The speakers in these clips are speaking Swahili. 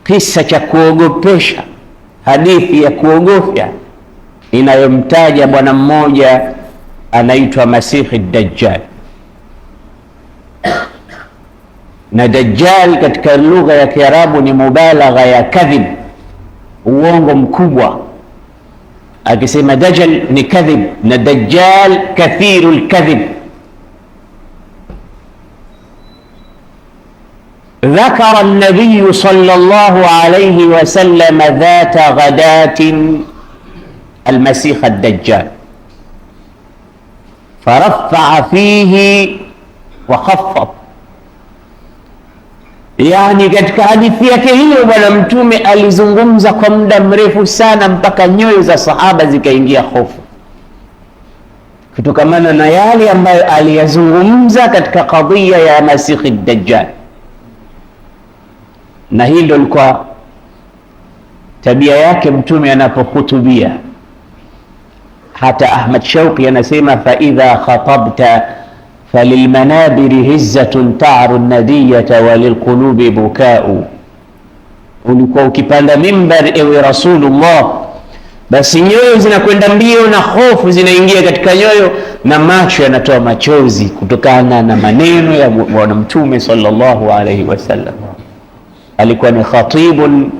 kisa cha kuogopesha, hadithi ya kuogofya inayomtaja bwana mmoja anaitwa Masihi Dajjal. Na Dajjal katika lugha ya Kiarabu ni mubalagha ya kadhib, uongo mkubwa. Akisema Dajjal ni kadhib, na Dajjal kathirul kadhib. ذكر النبي صلى الله عليه وسلم ذات غداة المسيح الدجال فرفع فيه وخفض. Yani katika hadithi yake hiyo bwana mtume alizungumza kwa muda mrefu sana mpaka nyoyo za sahaba zikaingia hofu kutokamana na yale ambayo aliyazungumza katika kadhia ya Masihi Dajjal. Na hii ndio ilikuwa tabia yake mtume anapohutubia. Hata Ahmad Shauqi anasema fa idha khatabta falilmanabiri hizzatun ta'ru nadiyata walilqulubi bukau. Ulikuwa ukipanda mimbar ewe Rasulullah, basi nyoyo zinakwenda mbio na hofu zinaingia katika nyoyo na macho yanatoa machozi kutokana na maneno ya bwana mtume sallallahu alaihi wasallam. Alikuwa ni khatibun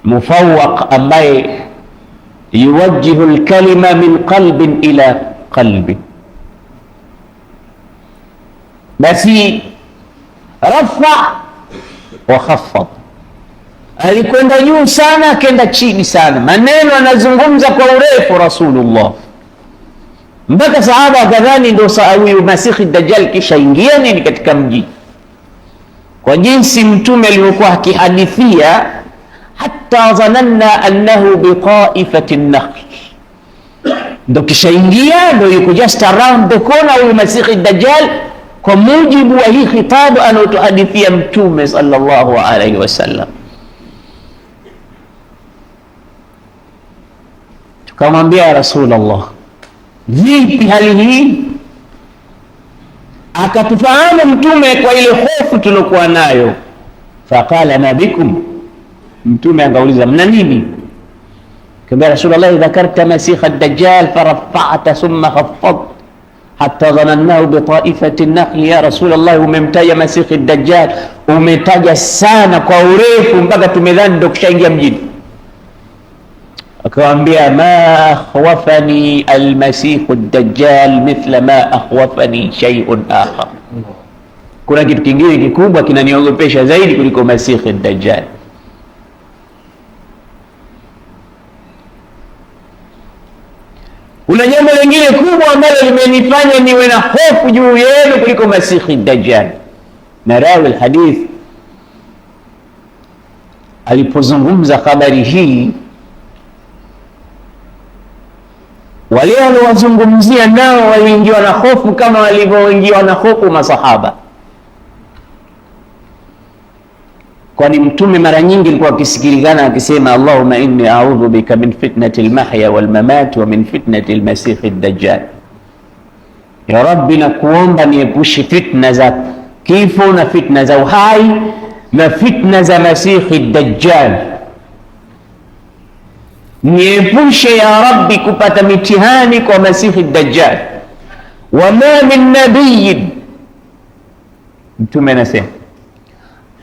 mufawwaq ambaye yuwajjihu alkalima min qalbin ila qalbin. Basi rafa wa khaffad, alikwenda juu sana akenda chini sana, maneno anazungumza kwa urefu Rasulullah mpaka sahaba kadhani ndio huyu Masihi Dajjal kisha ingia nini katika mji. Kwa jinsi mtume alivyokuwa akihadithia, hatta dhananna annahu biqaifati an-nakhl, ndo kisha ingia ndo yuko just around the corner huyu Masihi Dajjal, kwa mujibu wa hii khitabu anayotuhadithia mtume sallallahu alaihi wasallam. Tukamwambia ya Rasulullah, vipi hali hii? Akatufahamu mtume kwa ile hofu tulokuwa nayo. Faqala ma bikum, mtume angauliza mna nini? Kama Rasulullah, dhakarta Masiha ad-Dajjal farafa'ta thumma khaffadta hatta dhanannahu bi ta'ifati an-nakhl. Ya Rasulullah, umemtaja Masihi ad-Dajjal, umetaja sana kwa urefu mpaka tumedhani ndio kishaingia mjini. Akamwambia ma akhwafani almasihu ad-Dajjal mithla ma akhwafani shay'un akhar, kuna kitu kingine kikubwa kinaniogopesha zaidi kuliko Masihi ad-Dajjal. Kuna jambo lingine kubwa ambalo limenifanya niwe na hofu juu yenu kuliko Masihi ad-Dajjal. Na rawi al-hadith alipozungumza habari hii, wale waliowazungumzia nao waliingiwa na hofu kama walivyoingiwa na hofu masahaba. Kwani mtume mara nyingi alikuwa akisikilikana akisema Allahumma inni a'udhu bika min fitnati al-mahya wal-mamat wa min fitnati al-masih ad-dajjal, ya Rabbi nakuomba niepushe fitna za kifo na fitna za uhai na fitna za Masihi ad-Dajjal, niepushe ya Rabbi kupata mitihani kwa Masihi ad-Dajjal. Wama min nabiyyin, mtume anasema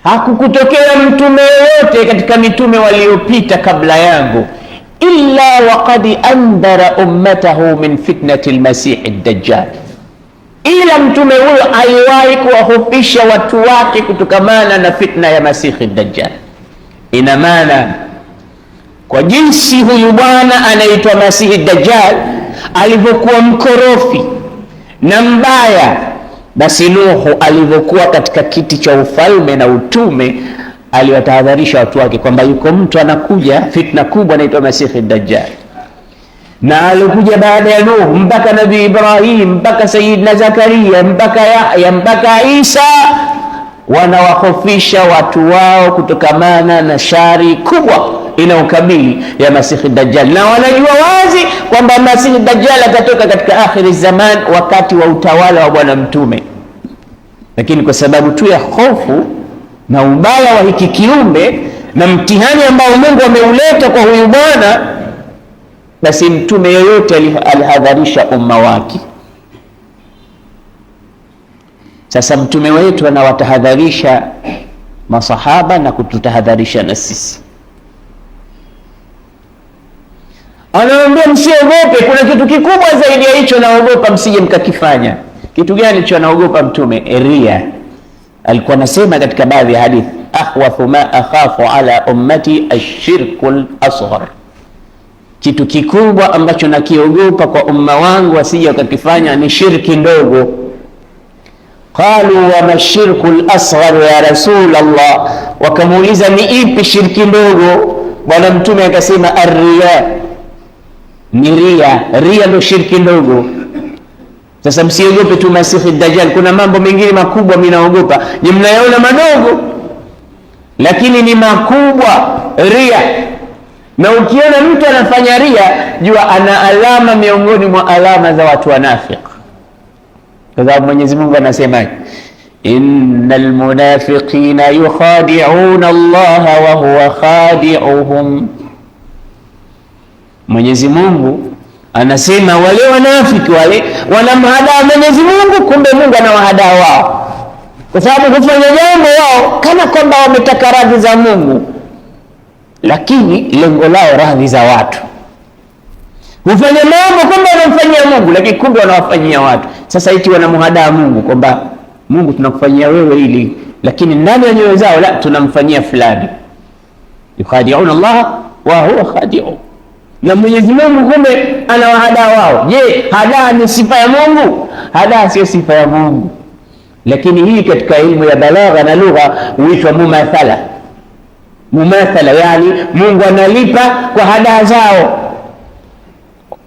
hakukutokea mtume yoyote katika mitume waliopita kabla yangu illa waqad andara ummatahu min fitnati al-Masih ad-Dajjal, ila mtume huyo aliwahi kuwahofisha watu wake kutokamana na fitna ya Masihi ad-Dajjal. Ina maana kwa jinsi huyu bwana anaitwa Masihi ad-Dajjal alivyokuwa mkorofi na mbaya, basi Nuhu alivyokuwa katika kiti cha ufalme na utume aliwatahadharisha watu wake kwamba yuko mtu anakuja, fitna kubwa anaitwa Masihi ad-Dajjal. Na alikuja baada ya Nuhu mpaka Nabii Ibrahim mpaka Sayyidina Zakaria mpaka Yahya mpaka Isa, wanawahofisha watu wao kutokamana na shari kubwa inaukabili ya Masihi ad-Dajjal, na wanajua wazi kwamba Masihi ad-Dajjal atatoka katika akhiri zaman, wakati wa utawala wa bwana mtume. Lakini kwa sababu tu ya hofu na ubaya wa hiki kiumbe na mtihani ambao Mungu ameuleta kwa huyu bwana, basi mtume yoyote alihadharisha umma wake. Sasa mtume wetu anawatahadharisha masahaba na kututahadharisha na sisi. Anawaambia msiogope, kuna kitu kikubwa zaidi ya hicho naogopa msije mkakifanya. Kitu gani hicho anaogopa mtume? Ria. Alikuwa anasema katika baadhi ya hadithi, ahwathu ma akhafu ala ummati ashirkul asghar, kitu kikubwa ambacho nakiogopa kwa umma wangu wasije wakakifanya ni shirki ndogo. Qalu wa mashirku al-asghar ya rasul Allah, wakamuuliza ni ipi shirki ndogo? Bwana mtume akasema ar-riya, ni ria. Ria ndio shirki ndogo. Sasa msiogope tu Masihi Dajjal, kuna mambo mengine makubwa mimi naogopa. Ni mnayaona madogo lakini ni makubwa, ria. Na ukiona mtu anafanya ria, jua ana alama miongoni mwa alama za watu wanafiki. Kwa sababu Mwenyezi Mungu anasema innal munafiqina yukhadi'una Allah wa huwa khadi'uhum. Mwenyezi Mungu anasema wale wanafiki wale wanamhadaa Mwenyezi Mungu, kumbe Mungu anawahadaa wao, kwa sababu kufanya jambo wao kana kwamba wametaka radhi za Mungu, lakini lengo lao radhi za watu. Hufanya mambo kwamba wanamfanyia Mungu, lakini kumbe wanawafanyia watu. Sasa eti wanamhadaa Mungu kwamba Mungu tunakufanyia wewe ili, lakini ndani ya nyoyo zao la tunamfanyia fulani. Yukhadi'una Allah wa huwa khadi'u, na Mwenyezi Mungu kumbe anawahadaa wao. Je, hadaa ni sifa ya Mungu? Hadaa sio sifa ya Mungu, lakini hii katika elimu ya balagha na lugha huitwa mumathala. Mumathala yani Mungu analipa kwa hadaa zao.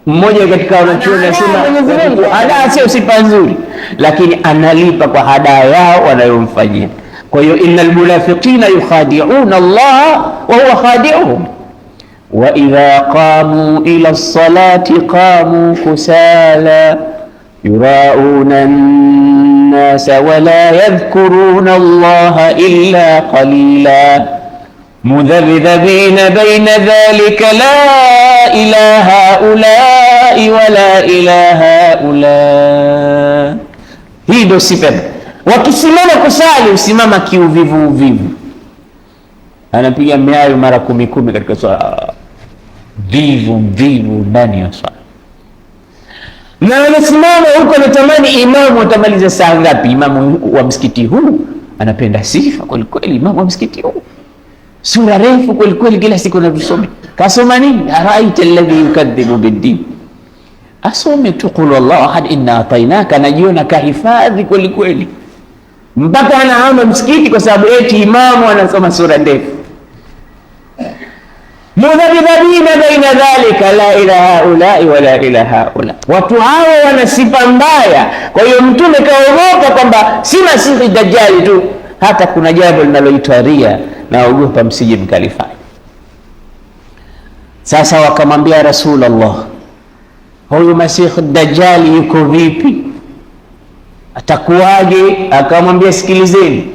Mmoja katika wanachuoni anasema hadaa sio sifa nzuri, lakini analipa kwa hadaa yao wanayomfanyia. Kwa hiyo innal munafiqina yukhadi'una Allah wa huwa khadi'uhum wa idha qamu ila as-salati qamu kusala yura'una an-nasa wa la yadhkuruna Allah illa qalila mudhabdhabina baina dhalika la ilaha haulai wala ilaha haula. Hii ndio sifa. Wakisimama kusali usimama kiuvivu uvivu, anapiga miayo mara 10 katika swala, vivu ndani ya swala, na anasimama huko anatamani imamu atamaliza saa ngapi. Imamu wa msikiti huu anapenda sifa kweli kweli, imamu wa msikiti huu sura refu kweli kweli, kila siku anatusome. Kasoma nini? Araita alladhi yukadhibu bid-din, asome tu qul wallahu ahad inna atainaka, anajiona kahifadhi kweli kweli, mpaka anahama msikiti kwa sababu eti imamu anasoma sura ndefu. Mudhabidhabina baina dhalika la ilaha haulai wala ilaha haula, watu hao wana sifa mbaya. Kwa hiyo mtume kaogopa kwamba si Masihi Dajjali tu, hata kuna jambo linaloitwa ria, naogopa msije mkalifanya. Sasa wakamwambia Rasulullah, huyu Masihi Dajjali yuko vipi, atakuwaje? Akamwambia sikilizeni,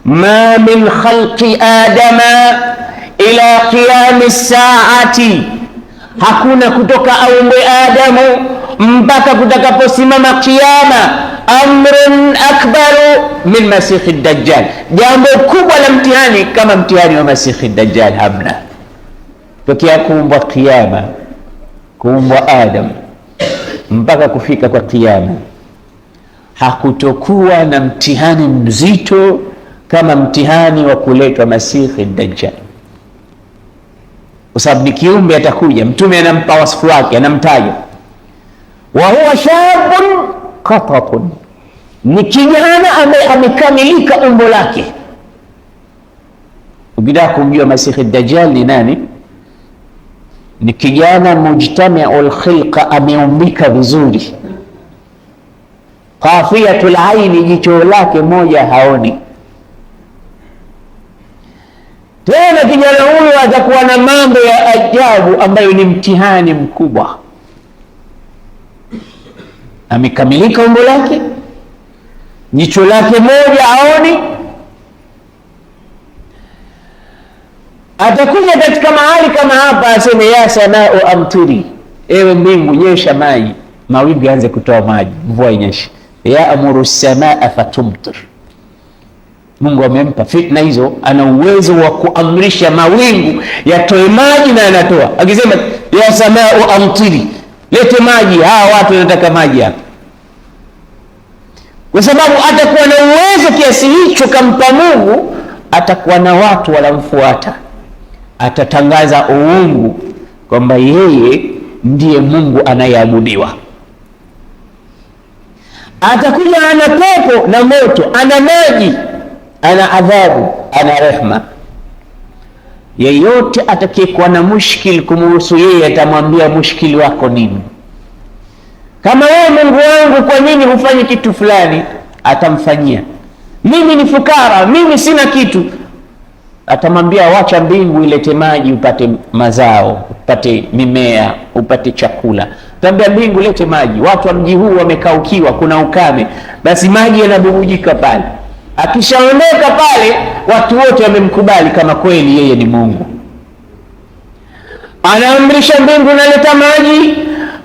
ma min khalqi adama ila qiyami saati, hakuna kutoka aumbwe Adamu mpaka kutakaposimama kiyama, amrun akbaru min Masihi Dajjal, jambo kubwa la mtihani kama mtihani wa Masihi Dajjal hamna. Tokea kuumbwa kiyama, kuumbwa Adam mpaka kufika kwa kiyama, hakutokuwa na mtihani mzito kama mtihani wa kuletwa Masihi Dajjal, kwa sababu ni kiumbe atakuja. Mtume anampa wasifu wake, anamtaja wa huwa shabun qatatun, ni kijana ambaye amekamilika umbo lake. Ukitaka kumjua Masihi Dajjal ni nani, ni kijana mujtami'ul khilqa, ameumbika vizuri, qafiyatul aini, jicho lake moja haoni. Tena kijana huyo atakuwa na mambo ya ajabu ambayo ni mtihani mkubwa. Amekamilika umbo lake, jicho lake moja haoni, Atakuja katika mahali kama hapa aseme ya samau amtiri, ewe mbingu nyesha maji, mawingu yaanze kutoa maji, mvua inyeshe. Ya amuru samaa fatumtir. Mungu amempa fitna hizo, ana uwezo wa kuamrisha mawingu yatoe maji na yanatoa. Akisema ya samau amtiri, lete maji, hawa watu wanataka maji hapa. Kwa sababu atakuwa na uwezo kiasi hicho kampa Mungu, atakuwa na watu wanamfuata. Atatangaza uungu kwamba yeye ndiye Mungu anayeabudiwa. Atakuja ana pepo na moto, ana maji, ana adhabu, ana rehma. Yeyote atakayekuwa na mushkil kumhusu yeye, atamwambia mushkili wako nini? Kama wewe Mungu wangu, kwa nini hufanyi kitu fulani? Atamfanyia. Mimi ni fukara, mimi sina kitu, atamwambia wacha mbingu ilete maji upate mazao, upate mimea, upate chakula. Atamwambia mbingu lete maji, watu wa mji huu wamekaukiwa, kuna ukame, basi maji yanabubujika pale. Akishaondoka pale, watu wote wamemkubali kama kweli yeye ni Mungu. Anaamrisha mbingu naleta maji,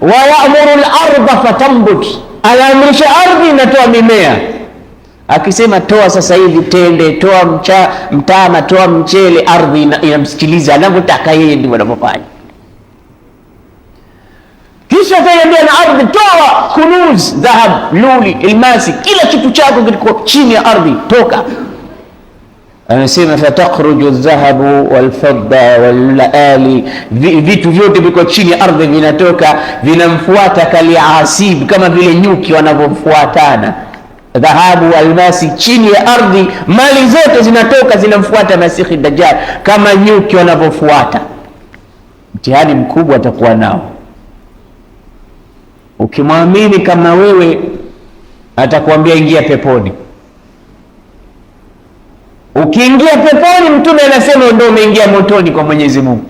wa ya'muru al-ardha fatambut, anaamrisha ardhi inatoa mimea. Akisema toa sasa hivi tende, toa mtama, toa mchele, ardhi inamsikiliza, anavyotaka yeye ndivyo anavyofanya. Kisha ataambia na ardhi toa kunuz, dhahab, luli, ilmasi, kila kitu chako kilikuwa chini ya ardhi, toka. Anasema fatakhruju dhahabu walfadda walali, vitu vyote viko chini ya ardhi vinatoka, vinamfuata kaliasib, kama vile nyuki wanavyomfuatana. Dhahabu, almasi, chini ya ardhi, mali zote zinatoka zinamfuata Masihi Dajjal kama nyuki wanavyofuata. Mtihani mkubwa atakuwa nao. Ukimwamini kama wewe, atakwambia ingia peponi. Ukiingia peponi, Mtume anasema ndio umeingia motoni kwa Mwenyezi Mungu,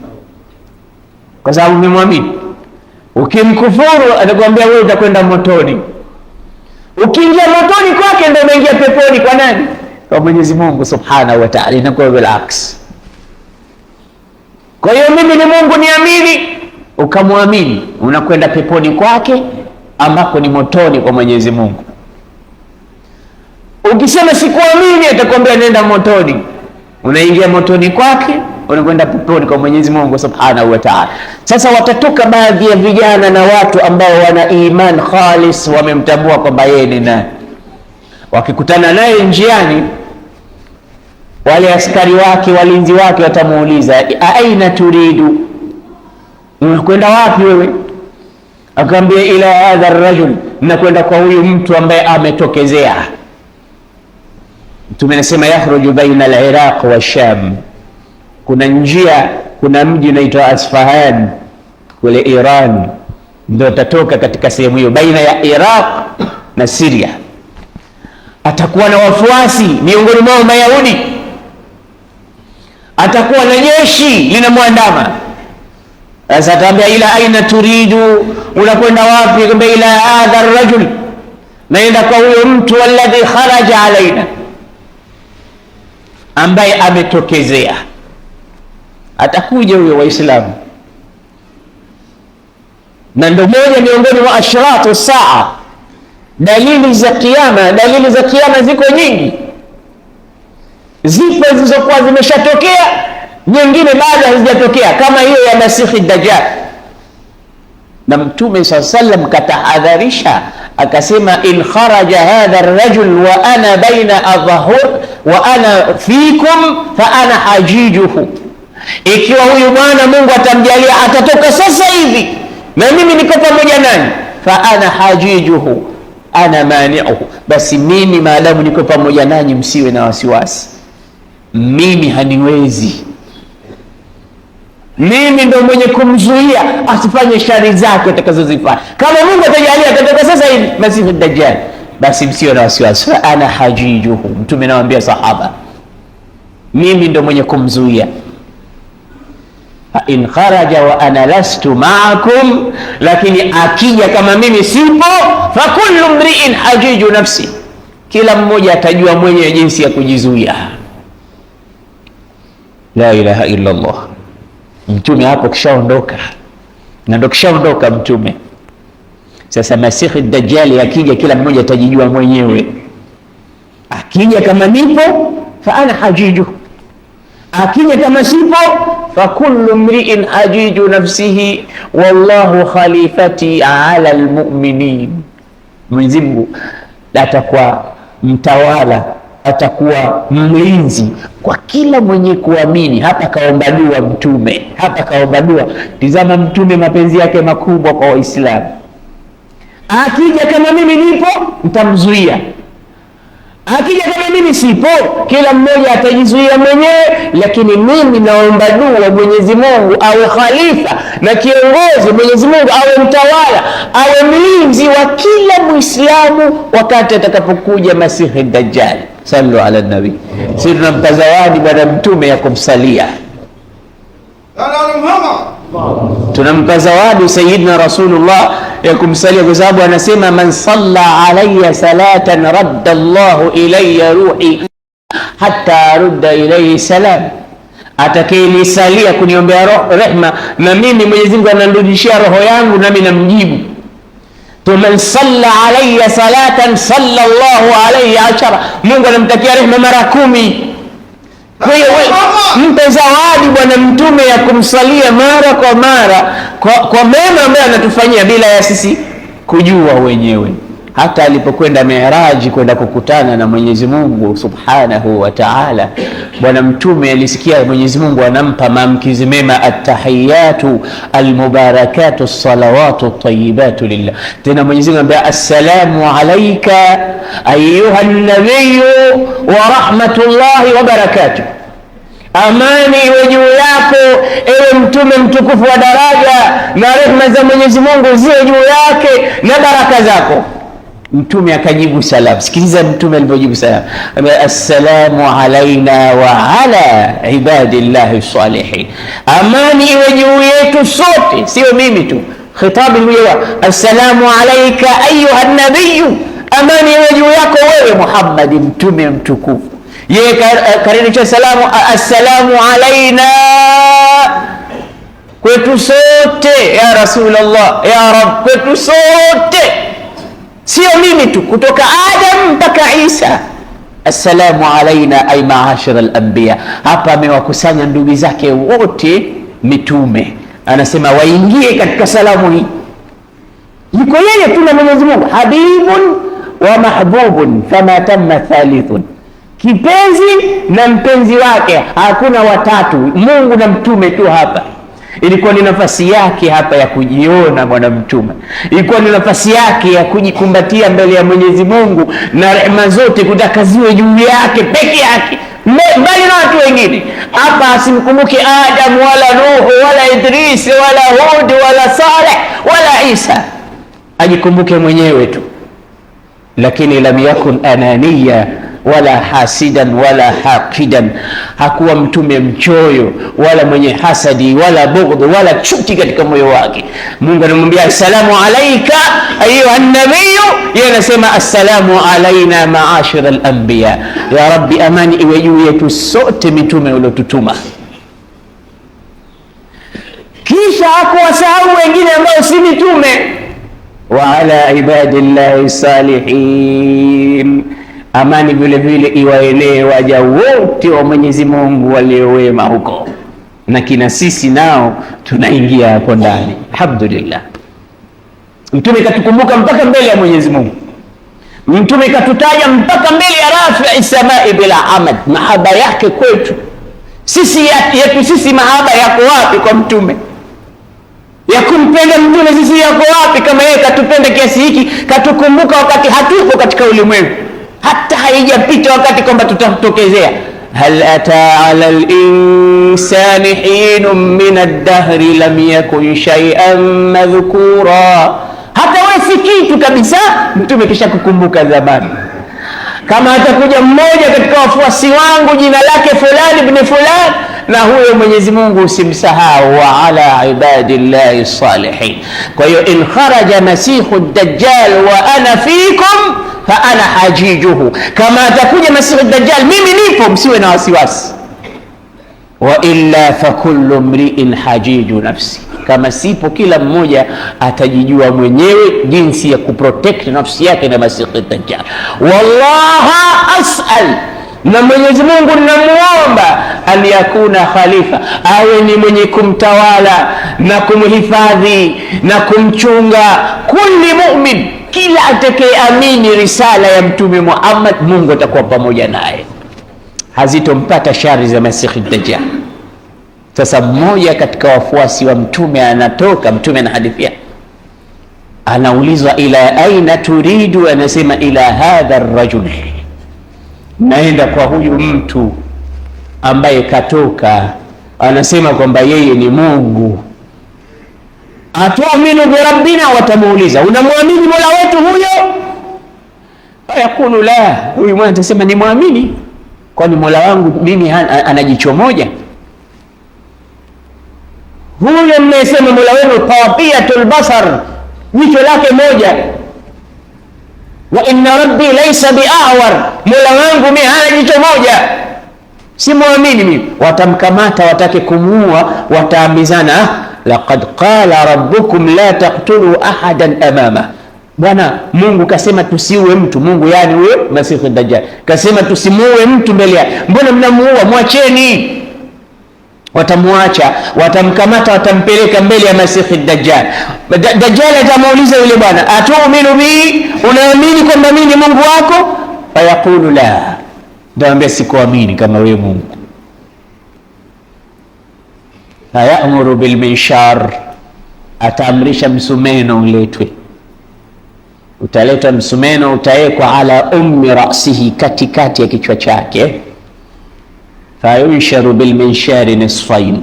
kwa sababu umemwamini. Ukimkufuru, atakwambia wewe utakwenda motoni. Ukiingia motoni kwake, ndio umeingia peponi kwa nani? Kwa Mwenyezi Mungu Subhanahu wa Ta'ala. Inakuwa bilaks. Kwa hiyo mimi ni Mungu niamini, ukamwamini, unakwenda peponi kwake ambako ni motoni kwa Mwenyezi Mungu. Ukisema sikuamini, atakwambia nenda motoni, unaingia motoni kwake, unakwenda peponi kwa Mwenyezi Mungu Subhanahu wa Ta'ala. Sasa watatoka baadhi ya vijana na watu ambao wana iman khalis, wamemtambua kwamba yeye ni nani. Wakikutana naye njiani, wale askari wake, walinzi wake watamuuliza aina turidu, unakwenda wapi wewe? Akamwambia ila hadha ar-rajul, nakwenda kwa huyu mtu ambaye ametokezea. Mtume anasema yakhruju baina al-Iraq wa Sham, kuna njia, kuna mji unaitwa Asfahan kule Iran, ndio tatoka katika sehemu hiyo baina ya Iraq na Syria. Atakuwa na wafuasi miongoni mwao Mayahudi, atakuwa na jeshi linamwandama. Sasa ataambia ila aina turidu, unakwenda wapi? Kwamba ila hadha ar-rajul, naenda kwa huyo mtu alladhi kharaja alaina, ambaye ametokezea. Atakuja huyo Waislamu, na ndio moja miongoni mwa ashratu saa, dalili za kiyama. Dalili za kiyama ziko nyingi, zipo zilizokuwa zimeshatokea, nyingine bado hazijatokea, kama hiyo ya Masihi Dajjal. Na Mtume SAW katahadharisha akasema, in kharaja hadha ar-rajul wa ana baina adhhur wa ana fikum fa ana hajijuhu, ikiwa huyu bwana Mungu atamjalia atatoka sasa hivi na mimi niko pamoja nanyi, fa ana hajijuhu ana mani'uhu, basi mimi maadamu niko pamoja nanyi msiwe na wasiwasi, mimi haniwezi, mimi ndo mwenye kumzuia asifanye shari zake atakazozifanya. Kama Mungu atajalia atatoka sasa hivi Masihi Dajjal, basi msiwe na wasiwasi, fa ana hajijuhu. Mtume anawaambia sahaba, mimi ndo mwenye kumzuia. Fa in kharaja wa ana lastu ma'akum, lakini akija kama mimi sipo, fa kullu mri'in hajiju nafsi, kila mmoja atajua mwenye jinsi ya kujizuia. La ilaha illa Allah. Mtume hapo kishaondoka, na ndo kishaondoka mtume. Sasa Masihi Dajjali akija, kila mmoja atajijua mwenyewe. Akija kama nipo fa ana hajiju, akija kama sipo fa kullu mri'in hajiju nafsihi wallahu khalifati ala almu'minin. Mwenyezi Mungu atakuwa mtawala, atakuwa mlinzi kwa kila mwenye kuamini. Hapa kaomba dua mtume, hapa kaomba dua. Tizama mtume mapenzi yake makubwa kwa Waislamu. Akija kama mimi nipo nitamzuia, akija kama mimi sipo, kila mmoja atajizuia mwenyewe. Lakini mimi naomba dua Mwenyezi Mungu awe khalifa na kiongozi, Mwenyezi Mungu awe mtawala, awe mlinzi wa kila Muislamu wakati atakapokuja Masihi Dajjal. Sallu ala nabi. Sisi tunampa zawadi bwana mtume ya kumsalia, tunampa zawadi Sayyidina Rasulullah ya kumsalia, kwa sababu anasema man salla alayya salatan radda Allahu ilayya ruhi hatta rudda ilayhi salam. Atakayenisalia kuniombea rehma, na mimi Mwenyezi Mungu ananirudishia roho yangu nami namjibu. Man salla alayya salatan sallallahu alayhi ashara, Mungu anamtakia rehma mara 10. Kwa hiyo mpe zawadi bwana mtume ya kumsalia mara kwa mara kwa mema ambayo anatufanyia bila ya sisi kujua wenyewe. Hata alipokwenda Mi'raji kwenda kukutana na Mwenyezi Mungu Subhanahu wa Ta'ala, bwana mtume alisikia Mwenyezi Mungu anampa maamkizi mema, attahiyatu almubarakatu salawatu at-tayyibatu lillah. Tena Mwenyezi Mungu anambia assalamu alayka ayyuha an-nabiyyu wa rahmatullahi wa barakatuh. Amani iwe juu yako ewe mtume mtukufu wa daraja, na rehema za Mwenyezi Mungu ziwe juu yake na baraka zako. Mtume akajibu salam. Sikiliza mtume alivyojibu salam, assalamu alaina wa ala ibadillahi salihin. Amani iwe juu yetu sote, sio mimi tu. Khitabu mwewa, assalamu alayka ayuha nabiyyu, amani iwe juu yako wewe Muhammad mtume mtukufu. Yeye karibisha salamu, assalamu alaina, kwetu sote ya Rasulullah, ya Rabb, kwetu sote, sio mimi tu, kutoka Adam mpaka Isa. Assalamu alaina ay ma'ashara al-anbiya. Hapa amewakusanya ndugu zake wote mitume, anasema waingie katika salamu hii. Yuko yeye tu na Mwenyezi Mungu, habibun wa mahbubun fama tamma thalithun, kipenzi na mpenzi wake, hakuna watatu, Mungu na mtume tu. Hapa ilikuwa ni nafasi yake hapa ya kujiona bwana mtume, ilikuwa ni nafasi yake ya kujikumbatia mbele ya Mwenyezi Mungu na rehema zote kutaka ziwe juu yake peke yake, mbali na watu wengine. Hapa asimkumbuke Adam wala Nuhu wala Idris wala Hud wala Saleh wala Isa, ajikumbuke mwenyewe tu. Lakini lam yakun ananiya wala hasidan wala haqidan, hakuwa mtume mchoyo wala mwenye hasadi wala bughdh wala chuki katika moyo wake. Mungu anamwambia assalamu alayka ayuha nabiyyu, yeye anasema assalamu alaina ma'ashara al-anbiya. Ya Rabbi, amani iwe juu yetu sote mitume uliotutuma. Kisha hakuwasahau wengine ambao si mitume, wa ala ibadillahi salihin, amani vile vile iwaenee waja wote wa Mwenyezi Mungu waliowema huko, na kina sisi nao tunaingia hapo ndani. Alhamdulillah, mtume katukumbuka mpaka mbele ya Mwenyezi Mungu, mtume katutaja mpaka mbele ya rafi samai bila amad. Mahaba yake kwetu sisi yetu sisi, mahaba yako wapi kwa mtume? Ya kumpenda mtume sisi yako wapi kama yeye katupenda kiasi hiki, katukumbuka wakati hatupo katika ulimwengu, hata haijapita wakati kwamba tutatokezea. Hal ata ala al-insani hinun min ad-dahri lam yakun shay'an madhkura. Hata wewe si kitu kabisa, mtume kisha kukumbuka zamani. Kama atakuja mmoja katika wafuasi wangu jina lake fulani ibn fulani, na huyo Mwenyezi Mungu usimsahau, wa ala ibadillahi salihin. Kwa hiyo in kharaja masihu dajjal wa ana fikum fa ana hajijuhu, kama atakuja masihu dajjal mimi nipo, msiwe na wasiwasi. wa illa fa kullu mri'in hajiju nafsi, kama sipo kila mmoja atajijua mwenyewe jinsi ya kuprotect nafsi yake na Masihi Dajjal. Wallaha as'al, na Mwenyezi Mungu ninamuomba, an yakuna khalifa, awe ni mwenye kumtawala na kumhifadhi na kumchunga kulli mu'min, kila atakayeamini risala ya Mtume Muhammad, Mungu atakuwa pamoja naye, hazitompata shari za Masihi Dajjal. Sasa mmoja katika wafuasi wa Mtume anatoka, Mtume anahadithia, anaulizwa ila aina turidu, anasema ila hadha ar-rajul, naenda kwa huyu mtu ambaye katoka, anasema kwamba yeye ni Mungu. Atuaminu bi rabbina, watamuuliza unamwamini Mola wetu huyo? Fayaqulu la, huyu mwana atasema ni muamini, kwani Mola wangu mimi ana jicho moja? Huyo mnayesema Mola wenu tawaqiyatul basar, jicho lake moja. Wa inna rabbi laysa bi'awar, Mola wangu mimi hana jicho moja, si muamini mimi. Watamkamata, watake kumuua, wataambizana, laqad qala rabbukum la taqtulu ahadan amama, Bwana Mungu kasema tusiue mtu. Mungu yani huyo Masihi Dajjal kasema tusimuue mtu mbele yake, mbona mnamuua? Mwacheni. Watamuacha, watamkamata, watampeleka mbele ya Masihi Dajjal. Dajjal atamuuliza yule bwana, atu'minu bi, unaamini kwamba mimi ni Mungu wako? Fayaqulu la, ndaambia sikuamini kama wewe Mungu. Hayamuru bil minshar, ataamrisha msumeno uletwe. Utaleta msumeno, utawekwa ala ummi rasihi, katikati ya kichwa chake. Fayunsharu bil minshari nisfain,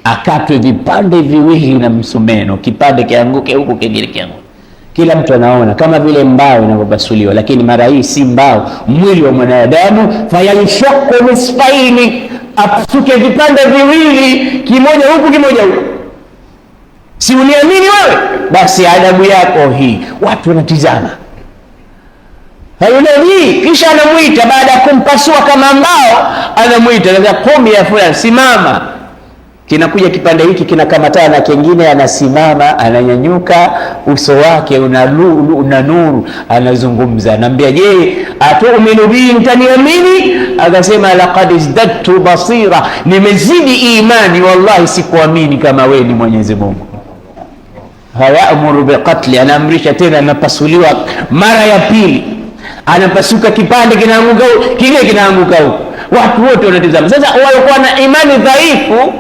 akatwe vipande viwili na msumeno, kipande kianguke huku, kingine kianguke. Kila mtu anaona kama vile mbao inavyopasuliwa, lakini mara hii si mbao, mwili wa mwanadamu. Fayanshaku nisfaini, apasuke vipande viwili, kimoja huku kimoja huku. Si uniamini wewe? Basi adabu yako hii. Watu wanatizama, hayunani, kisha anamuita baada ya kumpasua kama mbao, anamuita na qumi ya fulani, simama. Kinakuja kipande hiki kinakamatana na kingine, anasimama, ananyanyuka, uso wake una nuru, anazungumza, anambia, je, atu'minu bi, mtaniamini? Akasema, laqad izdadtu basira, nimezidi imani, wallahi sikuamini kama wewe ni Mwenyezi Mungu. Hayamuru biqatli, anaamrisha tena, anapasuliwa mara ya pili, anapasuka kipande, kinaanguka kile, kinaanguka huko. Watu wote wanatazama. Sasa walikuwa na imani dhaifu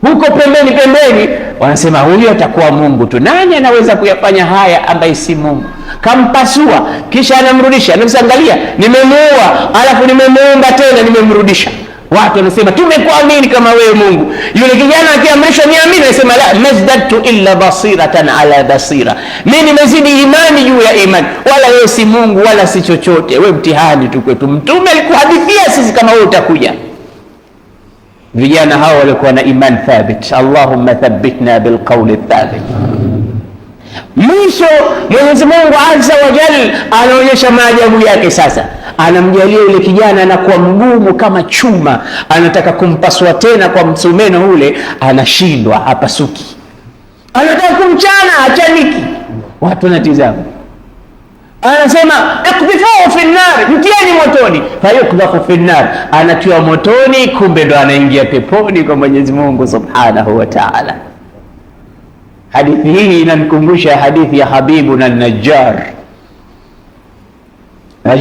huko pembeni, wanasema huyu atakuwa Mungu tu. Nani anaweza kuyafanya haya ambaye si Mungu? Kampasua, kisha anamrudisha. Anamsangalia, nimemuua, alafu nimemuumba tena, nimemrudisha. Watu wanasema tumekuamini kama wewe Mungu. Yule kijana akiamrishwa niamini, anasema la mazdadtu illa basiratan ala basira, mimi nimezidi imani juu ya imani, wala wewe si Mungu wala si chochote, wewe mtihani tu kwetu. Mtume alikuhadithia sisi kama wewe utakuja. Vijana hao walikuwa na iman thabit. Allahumma thabbitna bilqawli thabit. Mwisho Mwenyezi Mungu azza wa jalla anaonyesha maajabu yake. Sasa anamjalia yule kijana anakuwa mgumu kama chuma, anataka kumpasua tena kwa msumeno ule, anashindwa, hapasuki. Anataka kumchana, achaniki. Watu wanatizama, anasema ikdhifuhu fi nar, mtieni motoni. Fayukdhafu fi nar, anatiwa motoni, kumbe ndo anaingia peponi kwa Mwenyezi Mungu subhanahu wa ta'ala. Hadithi hii inanikumbusha hadithi ya Habibuna an-Najjar.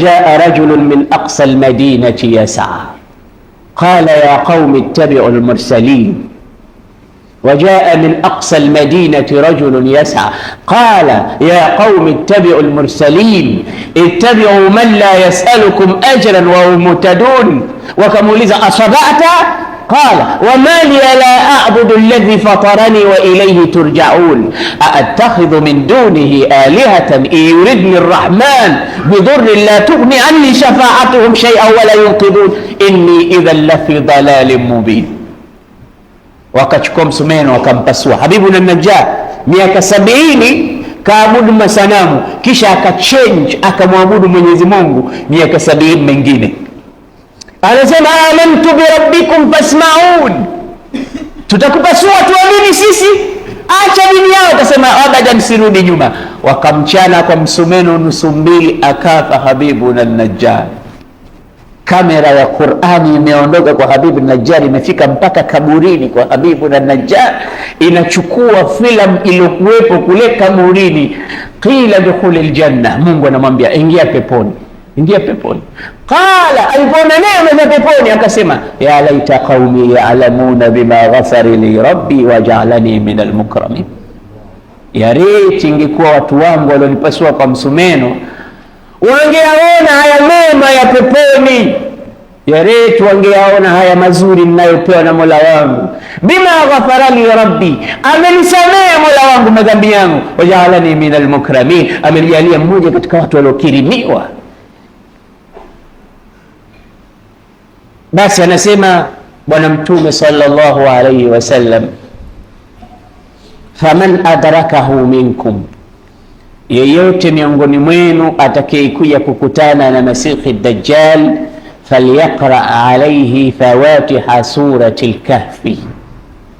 Jaa rajulun min aqsa al-madinati yas'a, qala ya qaumi ittabi'u al-mursalin. وجاء من أقصى المدينة رجل يسعى قال يا قوم اتبعوا المرسلين اتبعوا من لا يسألكم أجرا وهم مهتدون. وكمولز أصبعت؟ قال وما لي لا أعبد الذي فطرني وإليه ترجعون أأتخذ من دونه آلهة إن يردني الرحمن بضر لا تغني عني شفاعتهم شيئا ولا ينقذون إني إذا لفي ضلال مبين. Wakachukua msumeno wakampasua. Habibuna an-Najjar miaka 70 kaabudu masanamu, kisha akachange akamwabudu Mwenyezi Mungu miaka 70 mengine. Anasema amantu bi rabbikum fasma'un, tutakupasua tuamini sisi, acha dini yao. Akasema abadan, sirudi nyuma. Wakamchana kwa msumeno nusu mbili, akafa Habibuna Najjar. Kamera ya Qur'ani imeondoka kwa Habibu Najjar, imefika mpaka kaburini kwa Habibu Najjar, inachukua filamu iliyokuwepo kule kaburini. Qila dukhulil janna, Mungu anamwambia ingia peponi, ingia peponi. Qala, alipoona neema za peponi akasema ya laita qaumi ya'lamuna bima ghafara li rabbi wa ja'alani min almukramin. Ya riti ingekuwa watu wangu walionipasua kwa msumeno wangeaona haya mema ya peponi, ya riti wangeaona haya mazuri ninayopewa na Mola wangu. Bima ghafara li rabbi, amenisamea Mola wangu madhambi yangu. Wa ja'alani min almukramin, amenijalia mmoja katika watu waliokirimiwa. Basi anasema Bwana Mtume sallallahu alayhi wasallam, faman adrakahu minkum, yeyote miongoni mwenu atakayekuja kukutana na Masihi Dajjal, falyaqra alayhi fawatiha surati al-Kahfi,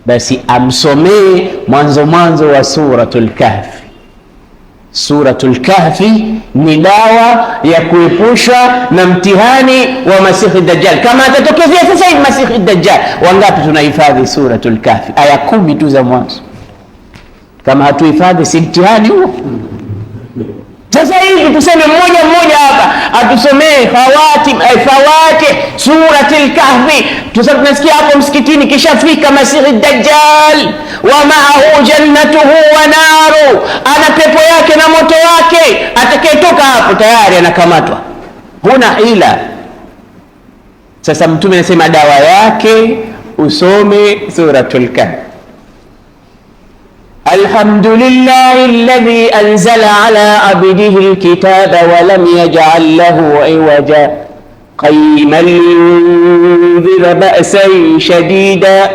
basi amsomee mwanzo wa suratul Kahfi. Suratul Kahfi ni dawa ya kuepusha na mtihani wa Masihi Dajjal. Kama atatokezea sasa hivi Masihi Dajjal, wangapi tunahifadhi suratul Kahfi? Aya 10 tu za mwanzo. Kama hatuhifadhi, si mtihani huo? Sasa hivi tuseme mmoja mmoja hapa atusomee fawati suratul Kahfi. Tunasikia hapo msikitini kishafika Masihi Dajjal, wa ma'ahu jannatuhu wa naru, ana pepo yake na moto wake. Atakayetoka hapo tayari anakamatwa, huna ila. Sasa Mtume anasema dawa yake usome suratul Kahfi. Alhamdulillahi alladhi anzala ala abdihi alkitaba wa lam yaj'al lahu iwaja qayyiman liyundhira ba'san shadida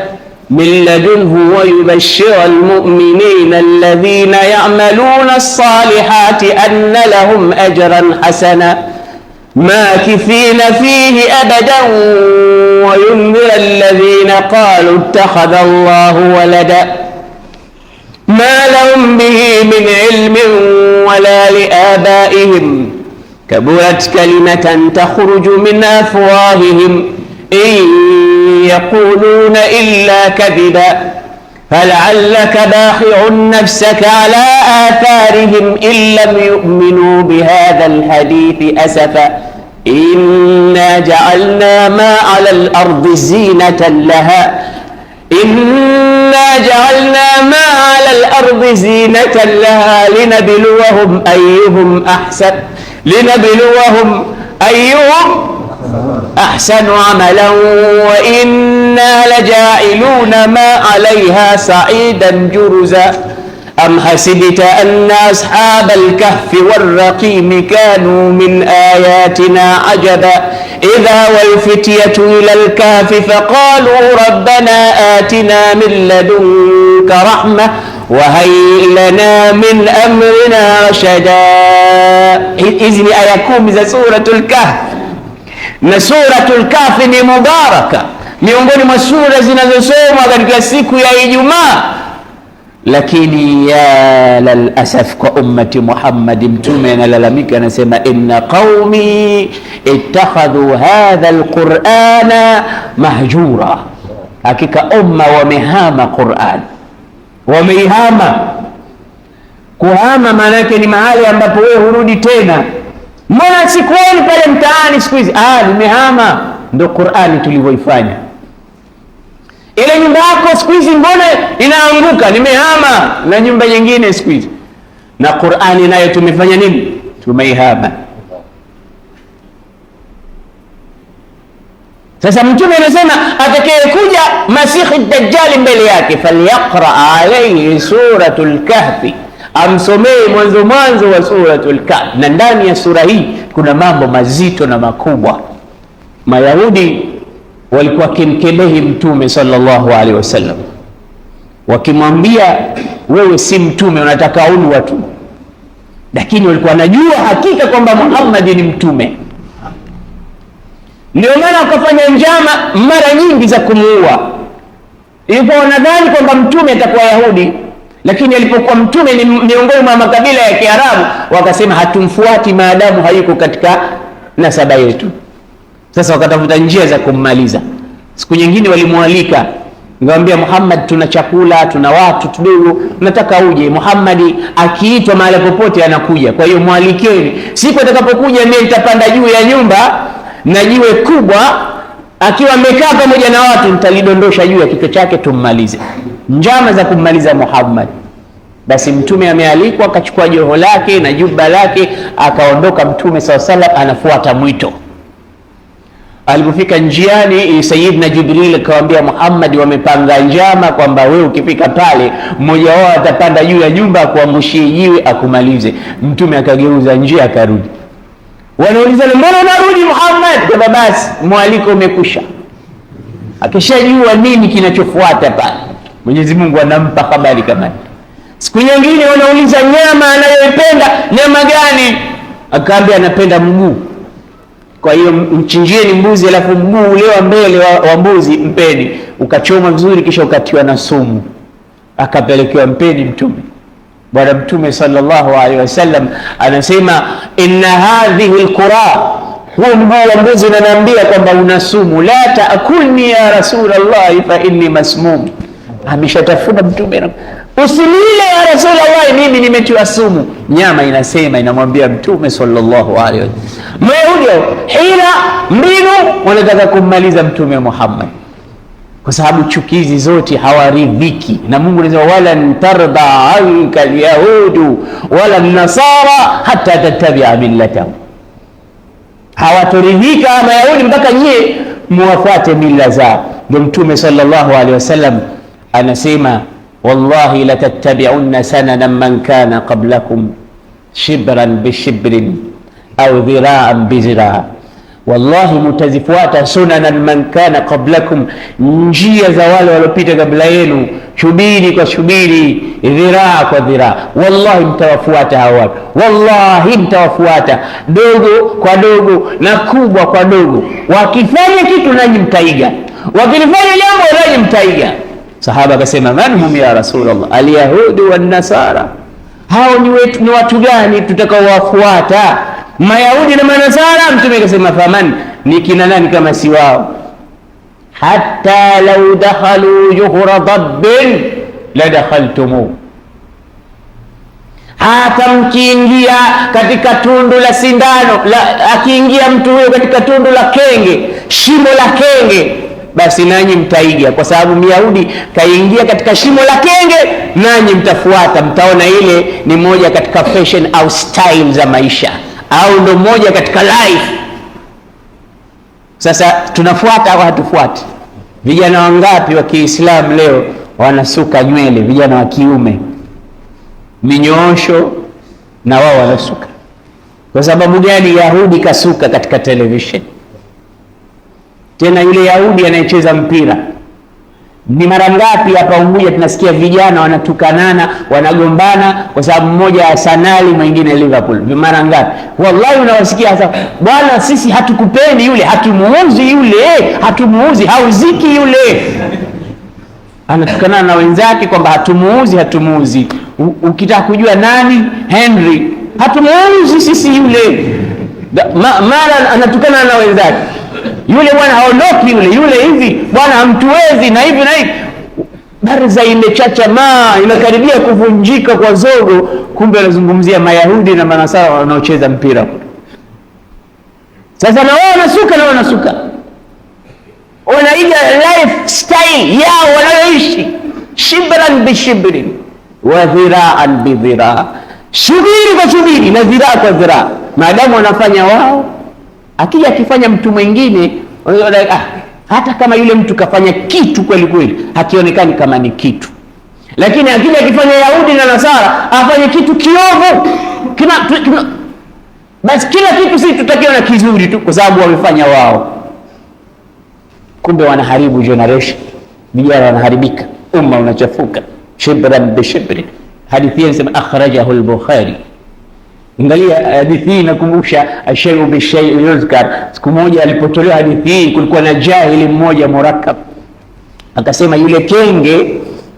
min ladunhu wa yubashshira almu'minina alladhina ya'maluna as-salihati anna lahum ajran hasana makithina fihi abadan wa yundhira alladhina qalu ittakhadha Allahu walada ما لهم به من علم ولا لآبائهم كبرت كلمة تخرج من أفواههم إن يقولون إلا كذبا فلعلك باخع نفسك على آثارهم إن لم يؤمنوا بهذا الحديث أسفا إنا جعلنا ما على الأرض زينة لها إنا جعلنا ما على الأرض زينة لها لنبلوهم أيهم أحسن عملا وإنا لجاعلون ما عليها صعيدا جرزا أم حسبت أن أصحاب الكهف والرقيم كانوا من آياتنا عجبا إذا والفتية إلى الكهف فقالوا ربنا آتنا من لدنك رحمة وهيئ لنا من أمرنا رشدا. إذن آيكم إذا سورة الكهف. سورة الكهف ni mubaraka, miongoni mwa sura zinazosomwa katika siku ya Ijumaa. Lakini ya lalasaf kwa ummati Muhammad, Mtume analalamika, anasema inna qaumi ittakhadhu hadha alqur'ana mahjura, hakika umma wamehama Qur'an, wameihama. Kuhama maana yake ni mahali ambapo wewe hurudi tena. Mbona sikuoni pale mtaani siku hizi? Nimehama. Ndio Qur'ani tulivyoifanya. Ile nyumba yako siku hizi mbona inaanguka? Nimehama na nyumba nyingine siku hizi. Na Qur'ani nayo tumefanya nini? Tumeihama. Sasa Mtume anasema atakayekuja Masihi Dajjal mbele yake, falyaqra alayhi suratul Kahfi, amsomee mwanzo wa suratul Kahfi. Na ndani ya sura hii kuna mambo mazito na makubwa. Mayahudi walikuwa kimkebehi Mtume sallallahu alaihi wasallam, wakimwambia wewe si mtume, unataka ulwa tu. Lakini walikuwa wanajua hakika kwamba Muhammad ni mtume. Ndio maana wakafanya njama mara nyingi za kumuua. Ilikuwa wanadhani kwamba mtume atakuwa Yahudi, lakini alipokuwa mtume ni miongoni mwa makabila ya Kiarabu, wakasema hatumfuati maadamu hayuko katika nasaba yetu. Sasa wakatafuta njia za kummaliza. Siku nyingine walimwalika, ngawambia Muhammad, tuna chakula, tuna watu tudogo, nataka uje. Muhammad akiitwa mahali popote anakuja, kwa hiyo mwalikeni. Siku atakapokuja mimi nitapanda juu ya nyumba na jiwe kubwa, akiwa amekaa pamoja na watu nitalidondosha juu ya kichwa chake tummalize. Njama za kummaliza Muhammad. Basi mtume amealikwa, akachukua joho lake na juba lake, akaondoka mtume SAW anafuata mwito. Alipofika njiani, Sayyidina Jibril akamwambia Muhammad, wamepanga njama kwamba wewe ukifika pale mmoja wao atapanda juu ya nyumba akuangushie jiwe akumalize. Mtume akageuza njia akarudi. Wanauliza, mbona unarudi Muhammad? Kwa basi mwaliko umekusha. Akishajua nini kinachofuata pale, Mwenyezi Mungu anampa habari kama hii. Siku nyingine wanauliza nyama anayoipenda nyama gani? Akaambia anapenda mguu. Kwa hiyo mchinjieni mbuzi, alafu mguu ule wa mbele wa mbuzi mpeni, ukachoma vizuri, kisha ukatiwa na sumu. Akapelekewa mpeni mtume. Bwana Mtume sallallahu alaihi wasallam anasema, inna hadhihi alqura, huo mguu wa mbuzi unaniambia kwamba una sumu, la taakulni ya Rasulullah fa inni masmum. Ameshatafuna mtume, usilile ya Rasulullah, mimi nimetiwa sumu. Nyama inasema, inamwambia Mtume sallallahu alaihi wasallam. Mayahudi hila mbinu wanataka kummaliza Mtume Muhammad, kwa sababu chukizi zote hawaridhiki na Mungu. Anasema, wala tarda anka alyahudu wala nasara hatta tattabi'a millatahum, hawatoridhika Mayahudi mpaka nyie muwafuate mila zao. Ndio Mtume sallallahu alaihi wasallam anasema, wallahi la tattabi'unna sanana man kana qablakum shibran bishibrin au dhira'an bizira', wallahi mutazifuata sunanan man kana qablakum, njia za wale waliopita kabla yenu, shubiri kwa shubiri, dhiraa kwa dhiraa. Wallahi mtawafuata hao watu, wallahi mtawafuata dogo kwa dogo na kubwa kwa dogo. Wakifanya kitu nanyi mtaiga, wakilifanya jambo nanyi mtaiga. Sahaba akasema, man hum ya Rasulullah? Alyahudu wan nasara. Hao ni watu gani tutakaowafuata? Mayahudi na Manasara. Mtume akasema, faman, ni kina nani kama si wao? Hatta law dakhalu juhra dabbin la dakhaltumu, hata mkiingia katika tundu la sindano akiingia mtu huyo katika tundu la kenge, shimo la kenge, basi nanyi mtaiga, kwa sababu Myahudi kaingia katika shimo la kenge, nanyi mtafuata. Mtaona ile ni moja katika fashion au style za maisha, au ndo moja katika life. Sasa tunafuata au hatufuati? Vijana wangapi wa Kiislamu leo wanasuka nywele, vijana wa kiume minyoosho, na wao wanasuka. Kwa sababu gani? Yahudi kasuka katika television. Tena yule Yahudi anayecheza mpira. Ni mara ngapi hapa Unguja tunasikia vijana wanatukanana, wanagombana kwa sababu mmoja Arsenal mwingine Liverpool. Ni mara ngapi? Wallahi unawasikia sasa, bwana sisi hatukupendi yule, hatumuuzi yule, hatumuuzi, hauziki yule. Anatukanana na wenzake kwamba hatumuuzi. Ukitaka kujua nani Henry, hatumuuzi sisi yule. Mara anatukana na wenzake, yule bwana haondoki, yule hivi bwana hamtuwezi na hivi na hivi. Barza imechacha inakaribia kuvunjika kwa zogo, kumbe anazungumzia Mayahudi na Manasara wanaocheza mpira. Sasa na wao wanasuka, wanaiga lifestyle yao wanayoishi, shibran bishibrin wa dhira'an bidhira', shubiri kwa shubiri na dhiraa kwa dhiraa. Maadamu wanafanya wao, akija akifanya mtu mwingine, hata kama yule mtu kafanya kitu kweli kweli, hakionekani kama ni kitu. Lakini akija akifanya Yahudi na Nasara afanye kitu kiovu, basi kila kitu sisi tutakiona kizuri tu, kwa sababu wamefanya wao. Kumbe wanaharibu generation, vijana wanaharibika, umma unachafuka. Shibran bishibri. Hadithi hii inasema akhrajahu al-Bukhari. Angalia hadithi hii inakumbusha ashayu bishai yuzkar. Siku moja alipotolewa hadithi hii, kulikuwa na jahili mmoja murakkab, Akasema yule kenge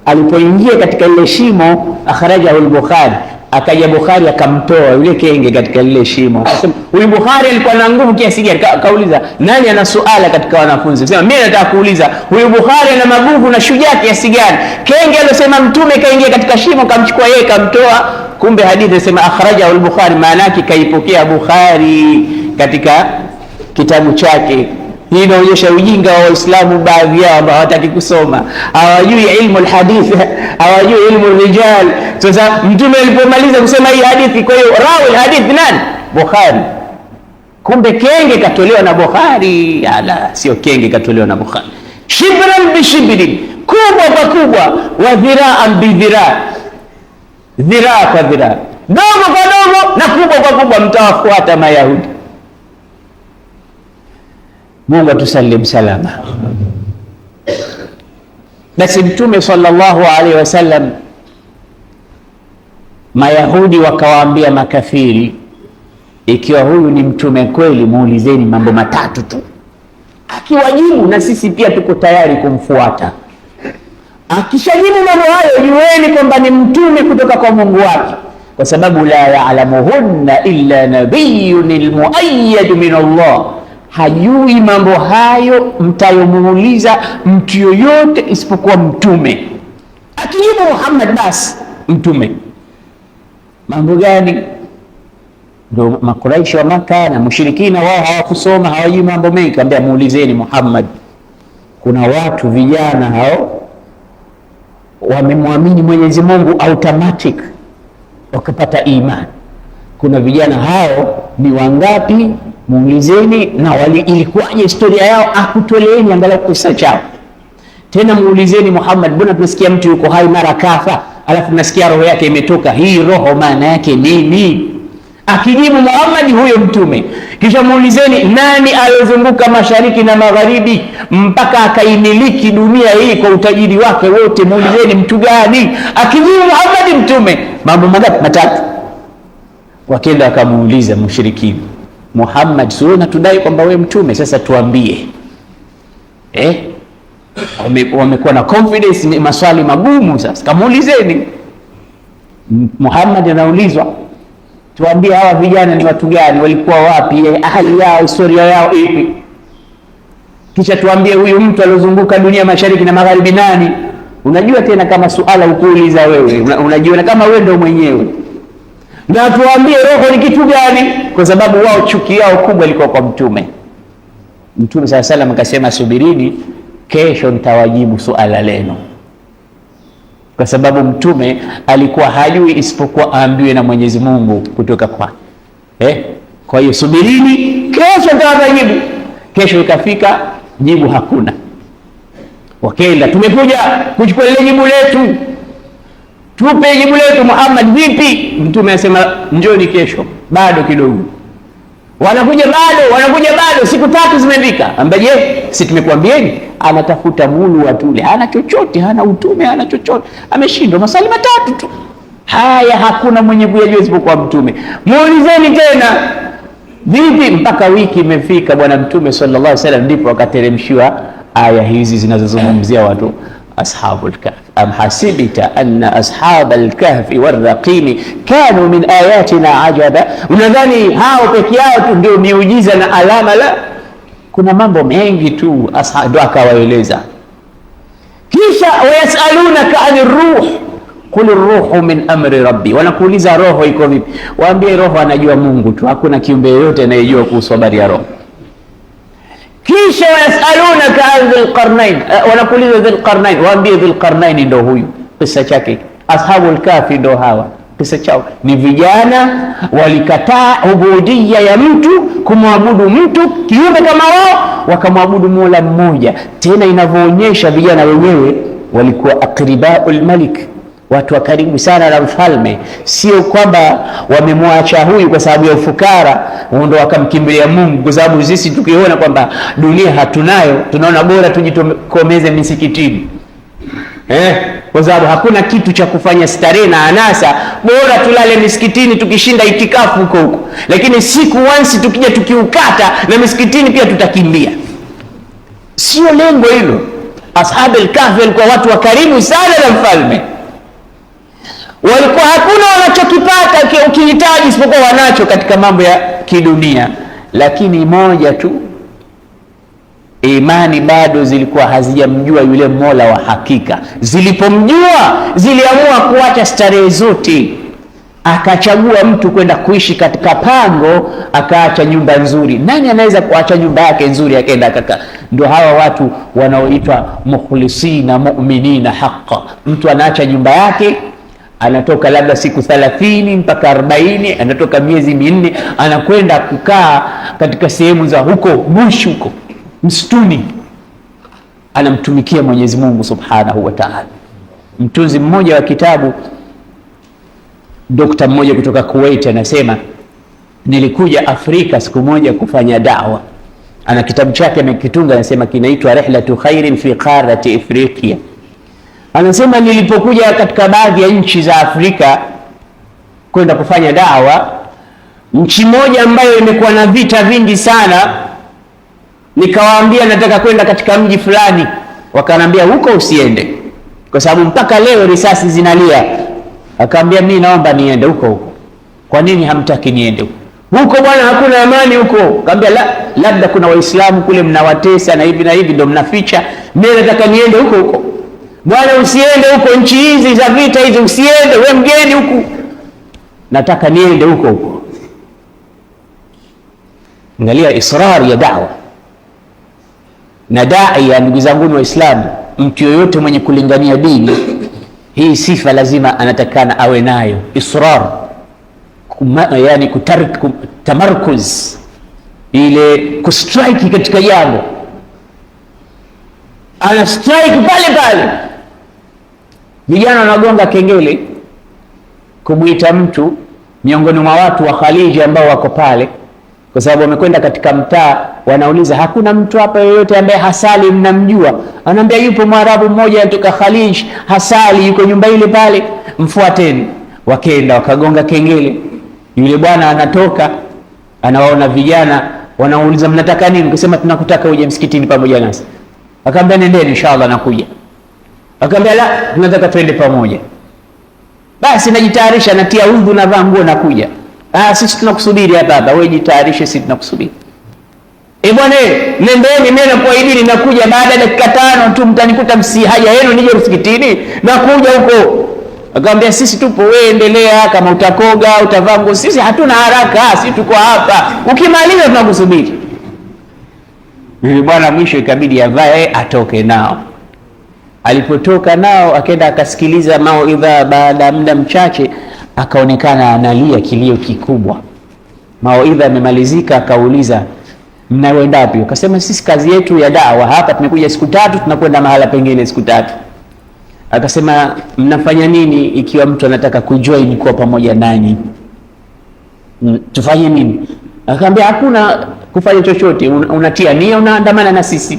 alipoingia katika ile shimo, akhrajahu al-Bukhari, akaja Bukhari akamtoa yule kenge katika lile shimo. Akasema huyu Bukhari alikuwa na nguvu kiasi gani? Kauliza nani ana suala katika wanafunzi, sema mimi nataka kuuliza huyu Bukhari ana maguvu na shujaa kiasi gani? Kenge alosema mtume kaingia katika shimo, kamchukua yeye kamtoa. Kumbe hadithi inasema akhrajahu al-Bukhari, maana yake kaipokea Bukhari katika kitabu chake. Hii inaonyesha ujinga wa Waislamu, baadhi yao ambao hawataki kusoma, hawajui ilmu alhadith, hawajui ilmu rijal. Sasa mtume alipomaliza kusema hii hadithi, kwa hiyo rawi hadith nani? Bukhari. Kumbe kenge katolewa na Bukhari. Ala, sio kenge katolewa na Bukhari. Shibran bi shibrin, kubwa kwa kubwa, wa dhiraan bi dhiraa, dhiraa kwa dhiraa, dogo kwa dogo na kubwa kwa kubwa, mtawafuata Mayahudi. Mungu atusalim salama. Basi Mtume sallallahu alaihi wasallam, Mayahudi wakawaambia makafiri, ikiwa huyu ni mtume kweli, muulizeni mambo matatu tu, akiwajibu na sisi pia tuko tayari kumfuata. Akishajibu mambo hayo, jueni kwamba ni mtume kutoka kwa Mungu wake, kwa sababu la ya'lamuhunna illa nabiyyun almuayyad min Allah, hajui mambo hayo mtayomuuliza mtu yoyote isipokuwa mtume. Akijibu Muhammad basi mtume. Mambo gani? Ndio Makuraishi wa Maka na mushirikina wao hawakusoma, hawajui mambo mengi. Kaambia muulizeni Muhammad. Kuna watu vijana hao wamemwamini Mwenyezi Mungu automatic wakapata imani. Kuna vijana hao ni wangapi? Muulizeni. Na ilikuwaje historia yao? Akutoleeni angalau kisa chao. Tena muulizeni Muhammad, mbona tunasikia mtu yuko hai mara kafa, alafu tunasikia roho yake imetoka? Hii roho maana yake nini? Akijibu Muhammad, huyo mtume. Kisha muulizeni nani aliyozunguka mashariki na magharibi mpaka akaimiliki dunia hii kwa utajiri wake wote, muulizeni mtu gani? Akijibu Muhammad, mtume. Mambo mangapi? Matatu. Wakenda wakamuuliza mushrikini, Muhammad, sio tunadai kwamba wewe mtume, sasa tuambie. Wamekuwa na confidence, maswali magumu. Sasa kamuulizeni. Muhammad anaulizwa, tuambie hawa vijana ni watu gani, walikuwa wapi, ahali yao, historia yao ipi? Kisha tuambie huyu mtu aliozunguka dunia mashariki na magharibi nani? Unajua tena kama suala ukuuliza wewe, unajiona kama wewe ndio mwenyewe. Na tuambie roho ni kitu gani, kwa sababu wao chuki yao kubwa ilikuwa kwa mtume. Mtume sallallahu alaihi wasallam akasema, subirini, kesho nitawajibu suala lenu, kwa sababu mtume alikuwa hajui isipokuwa aambiwe na Mwenyezi Mungu kutoka kwa kwa hiyo subirini, kesho nitawajibu. Kesho ikafika, jibu hakuna. Wakenda, tumekuja kuchukua ile jibu letu, tupe jibu letu Muhammad. Vipi? Mtume anasema njoni kesho, bado kidogo. Wanakuja bado, siku 3 zimefika. Ambaje, si tumekuambieni anatafuta mulu watule, hana chochote, hana utume, hana chochote, ameshindwa maswali 3 tu. Haya, hakuna mwenye kujua isipokuwa mtume. Muulizeni tena. Vipi? Mpaka wiki imefika, bwana Mtume sallallahu alaihi wasallam ndipo akateremshiwa aya hizi zinazozungumzia watu ashabul kahf. Am hasibta anna ashabal kahfi warraqimi kanu min ayatina ajaba. Unadhani hao peke yao tu ndio miujiza na alama? La, kuna mambo mengi tu. Ndo akawaeleza. Kisha wayasalunaka anir ruh qul ruhu min amri rabbi, wanakuuliza roho iko vipi? Waambie roho anajua Mungu tu, hakuna kiumbe yote anayejua kuhusu habari ya roho. Kisha wayasalunaka an dhil qarnain, wanakuuliza dhil qarnain, waambie dhil qarnain ndo huyu, kisa chake. Ashabul kahfi ndo hawa, kisa chao ni vijana walikataa ubudia ya mtu, kumwabudu mtu kiumbe kama wao, wakamwabudu Mola mmoja. Tena inavyoonyesha vijana wenyewe walikuwa aqribaul malik, watu wa karibu sana na mfalme. Sio kwamba wamemwacha huyu kwa sababu ya ufukara ndio wakamkimbilia Mungu, kwa sababu sisi tukiona kwamba dunia hatunayo, tunaona bora tujitokomeze misikitini. Kwa sababu hakuna kitu cha kufanya starehe na anasa, bora tulale misikitini tukishinda itikafu huko. Lakini siku once tukija tukiukata na misikitini pia tutakimbia. Sio lengo hilo. Ashabu al-Kahfi walikuwa watu wa karibu sana na mfalme, walikuwa hakuna wanachokipata ukihitaji isipokuwa wanacho katika mambo ya kidunia, lakini moja tu, imani bado zilikuwa hazijamjua yule Mola wa hakika. Zilipomjua ziliamua kuacha starehe zote, akachagua mtu kwenda kuishi katika pango, akaacha nyumba nzuri. Nani anaweza kuacha nyumba yake nzuri akaenda akakaa? Ndio hawa watu wanaoitwa mukhlisina mu'minina haqqa. Mtu anaacha nyumba yake, anatoka labda siku 30 mpaka 40, anatoka miezi 4, anakwenda kukaa katika sehemu za huko bush, huko msituni, anamtumikia Mwenyezi Mungu Subhanahu wa Ta'ala. Mtunzi mmoja wa kitabu, dokta mmoja kutoka Kuwait, anasema nilikuja Afrika siku moja kufanya da'wa. Ana kitabu chake amekitunga, anasema kinaitwa Rihlatu Khairin fi Qarati Afrika. Anasema nilipokuja katika baadhi ya nchi za Afrika kwenda kufanya da'wa, nchi moja ambayo imekuwa na vita vingi sana, nikawaambia nataka kwenda katika mji fulani, wakanambia huko usiende kwa sababu mpaka leo risasi zinalia. Akaambia mimi naomba niende huko huko. Kwa nini hamtaki niende huko? Huko bwana hakuna amani huko. Akaambia labda kuna Waislamu kule mnawatesa na hivi ndio mnaficha, mimi nataka niende huko huko. Bwana usiende huko, nchi hizi za vita hizi usiende, wewe mgeni huko. Nataka niende huko huko. Angalia israr ya da'wa. Na dai ya ndugu zangu Waislamu, mtu yoyote mwenye kulingania dini, hii sifa lazima anatakana awe nayo, israr, yani tamarkuz, ile kustrike katika jambo, ana strike pale pale. Vijana wanagonga kengele kumuita mtu miongoni mwa watu wa Khaliji ambao wako pale, kwa sababu wamekwenda katika mtaa, wanauliza hakuna mtu hapa yoyote ambaye hasali mnamjua? Anaambia yupo Mwarabu mmoja kutoka Khalij hasali, yuko nyumba ile pale, mfuateni. Wakaenda wakagonga kengele, yule bwana anatoka, anawaona vijana, wanauliza mnataka nini? Akasema tunakutaka uje msikitini pamoja nasi. Akamwambia nendeni inshallah nakuja. Akamwambia la, tunataka twende pamoja. Basi najitayarisha, natia udhu, navaa nguo, nakuja. Sisi tunakusubiri hapa, wewe jitayarishe, sisi tunakusubiri. Bwana nendeni, mimi nakuahidi ninakuja baada ya dakika 5 tu, mtanikuta haja yenu nije msikitini, nakuja huko. Akamwambia sisi tupo, wewe endelea, kama utakoga utavaa nguo, sisi hatuna haraka, sisi tuko hapa, ukimaliza tunakusubiri. Yule bwana mwisho ikabidi avae atoke nao. Alipotoka nao akaenda akasikiliza mauidha, baada muda mchache akaonekana analia kilio kikubwa. Mauidha yamemalizika, akauliza mnaenda wapi? Akasema sisi kazi yetu ya da'wa hapa, tumekuja siku 3, tunakwenda mahala pengine siku 3. Akasema mnafanya nini ikiwa mtu anataka kujoin kwa pamoja nanyi? Tufanye nini? Akamwambia hakuna kufanya chochote, unatia nia, unaandamana na sisi.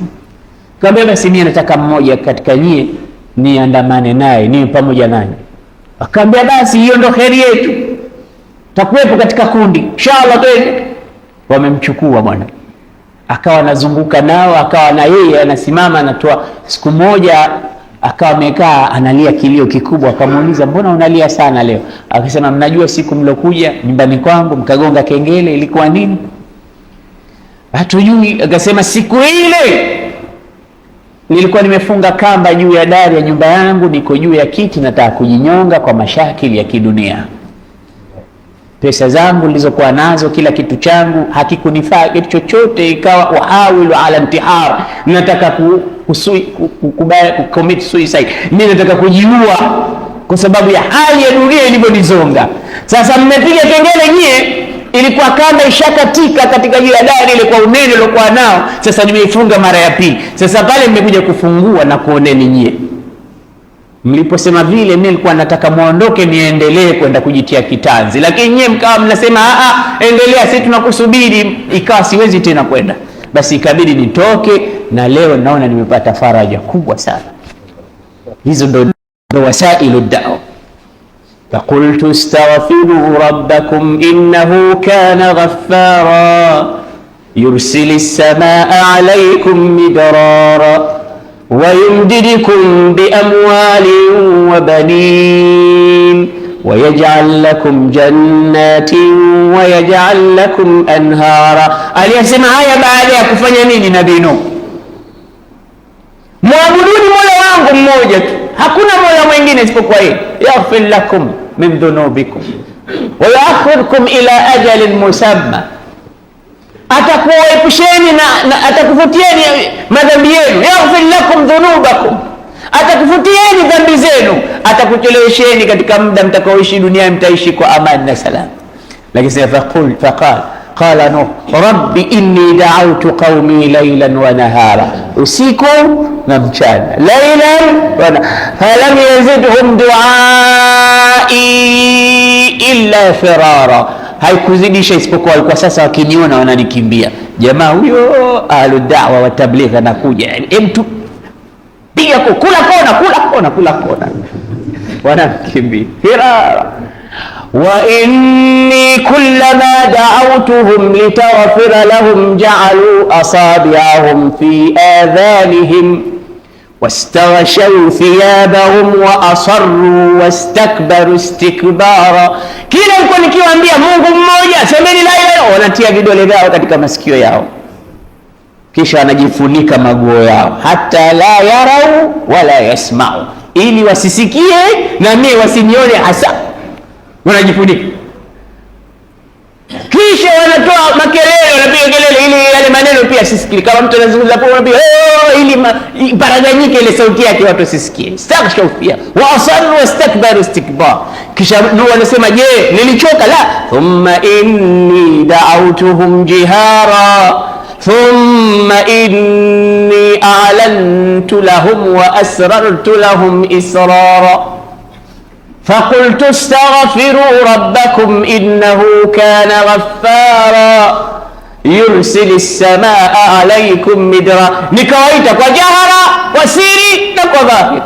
Akamwambia basi mimi nataka mmoja katika nyie niandamane naye, niwe pamoja nanyi. Akamwambia basi hiyo ndo kheri yetu, takuwepo katika kundi inshallah. Twende. Wamemchukua bwana, akawa anazunguka nao, akawa na yeye anasimama anatoa. Siku moja akawa amekaa analia kilio kikubwa, akamuuliza mbona unalia sana leo? Akasema mnajua siku mlokuja nyumbani kwangu mkagonga kengele ilikuwa nini? Hatujui. Akasema siku ile nilikuwa nimefunga kamba juu ya dari ya nyumba yangu, niko juu ya kiti nataka kujinyonga kwa mashakili ya kidunia. Pesa zangu nilizokuwa nazo, kila kitu changu hakikunifaa kitu chochote, ikawa uhawilu ala intihar, nataka commit suicide, mimi nataka kujiua kwa sababu ya hali ya dunia ilivyonizonga. Sasa mmepiga kengele nyie, ilikuwa kamba ishakatika katika juu ya dari ile kwa unene uliokuwa nao, sasa nimeifunga mara ya pili. Sasa pale mmekuja kufungua na kuoneni nyie. Mliposema vile, mimi nilikuwa nataka muondoke niendelee kwenda kujitia kitanzi, lakini nyie mkawa mnasema endelea, sisi tunakusubiri. Ikawa siwezi tena kwenda, basi ikabidi nitoke, na leo naona nimepata faraja kubwa sana. Hizo ndo wasailu da'wa. Faqultu astaghfiru rabbakum innahu kana ghaffara yursilis samaa alaykum midrara ويمددكم بأموال وبنين ويجعل لكم جنات ويجعل لكم أنهارا. aliyasema haya baada ya kufanya nini Nabii Nuh? Muabuduni Mola wangu mmoja tu, hakuna mola mwingine isipokuwa yeye. Yaghfir lakum min dhunubikum wa yu'akhirukum ila ajalin musamma, atakuepusheni na atakufutieni madhambi yenu. Yaghfir lakum dhunubakum, atakufutieni dhambi zenu, atakuchelewesheni katika muda mtakaoishi duniani, mtaishi kwa amani na salama. Lakini qala Nuh rabbi inni da'awtu qaumi laylan wa nahara, usiku na mchana, laylan wa falam yazidhum du'ai illa firara, haikuzidisha isipokuwa walikuwa sasa wakiniona wananikimbia. Jamaa huyo ahlu da'wa wa tabligh anakuja, mtu piga kula kona wanamkimbia firara. wa inni kullama da'awtuhum litaghfira lahum ja'alu asabi'ahum fi adhanihim wastaghshaw thiyabahum wa asarru wastakbaru istikbara. Kila nilikuwa nikiwaambia Mungu mmoja, semeni la ilaha illallah, wanatia vidole vyao katika masikio yao, kisha wanajifunika maguo yao, hata la yarau wala yasmau, ili wasisikie na mimi wasinione hasa, wanajifunika. Kisha wanatoa makelele, wanapiga kelele ili yale maneno pia sisikii. Kama mtu anazungumza hapo wanapiga ili paraganyike ile sauti yake watu wasisikie. Staghshawfia wa asarru wastakbaru istikbar. Kisha Nuh anasema, je, nilichoka? La, thumma inni da'awtuhum jihara thumma inni a'lantu lahum wa asrartu lahum israra فقلت استغفروا ربكم إنه كان غفارا يرسل السماء عليكم مدرارا. nikawaita kwa jahara, kwa siri na kwa dhahir.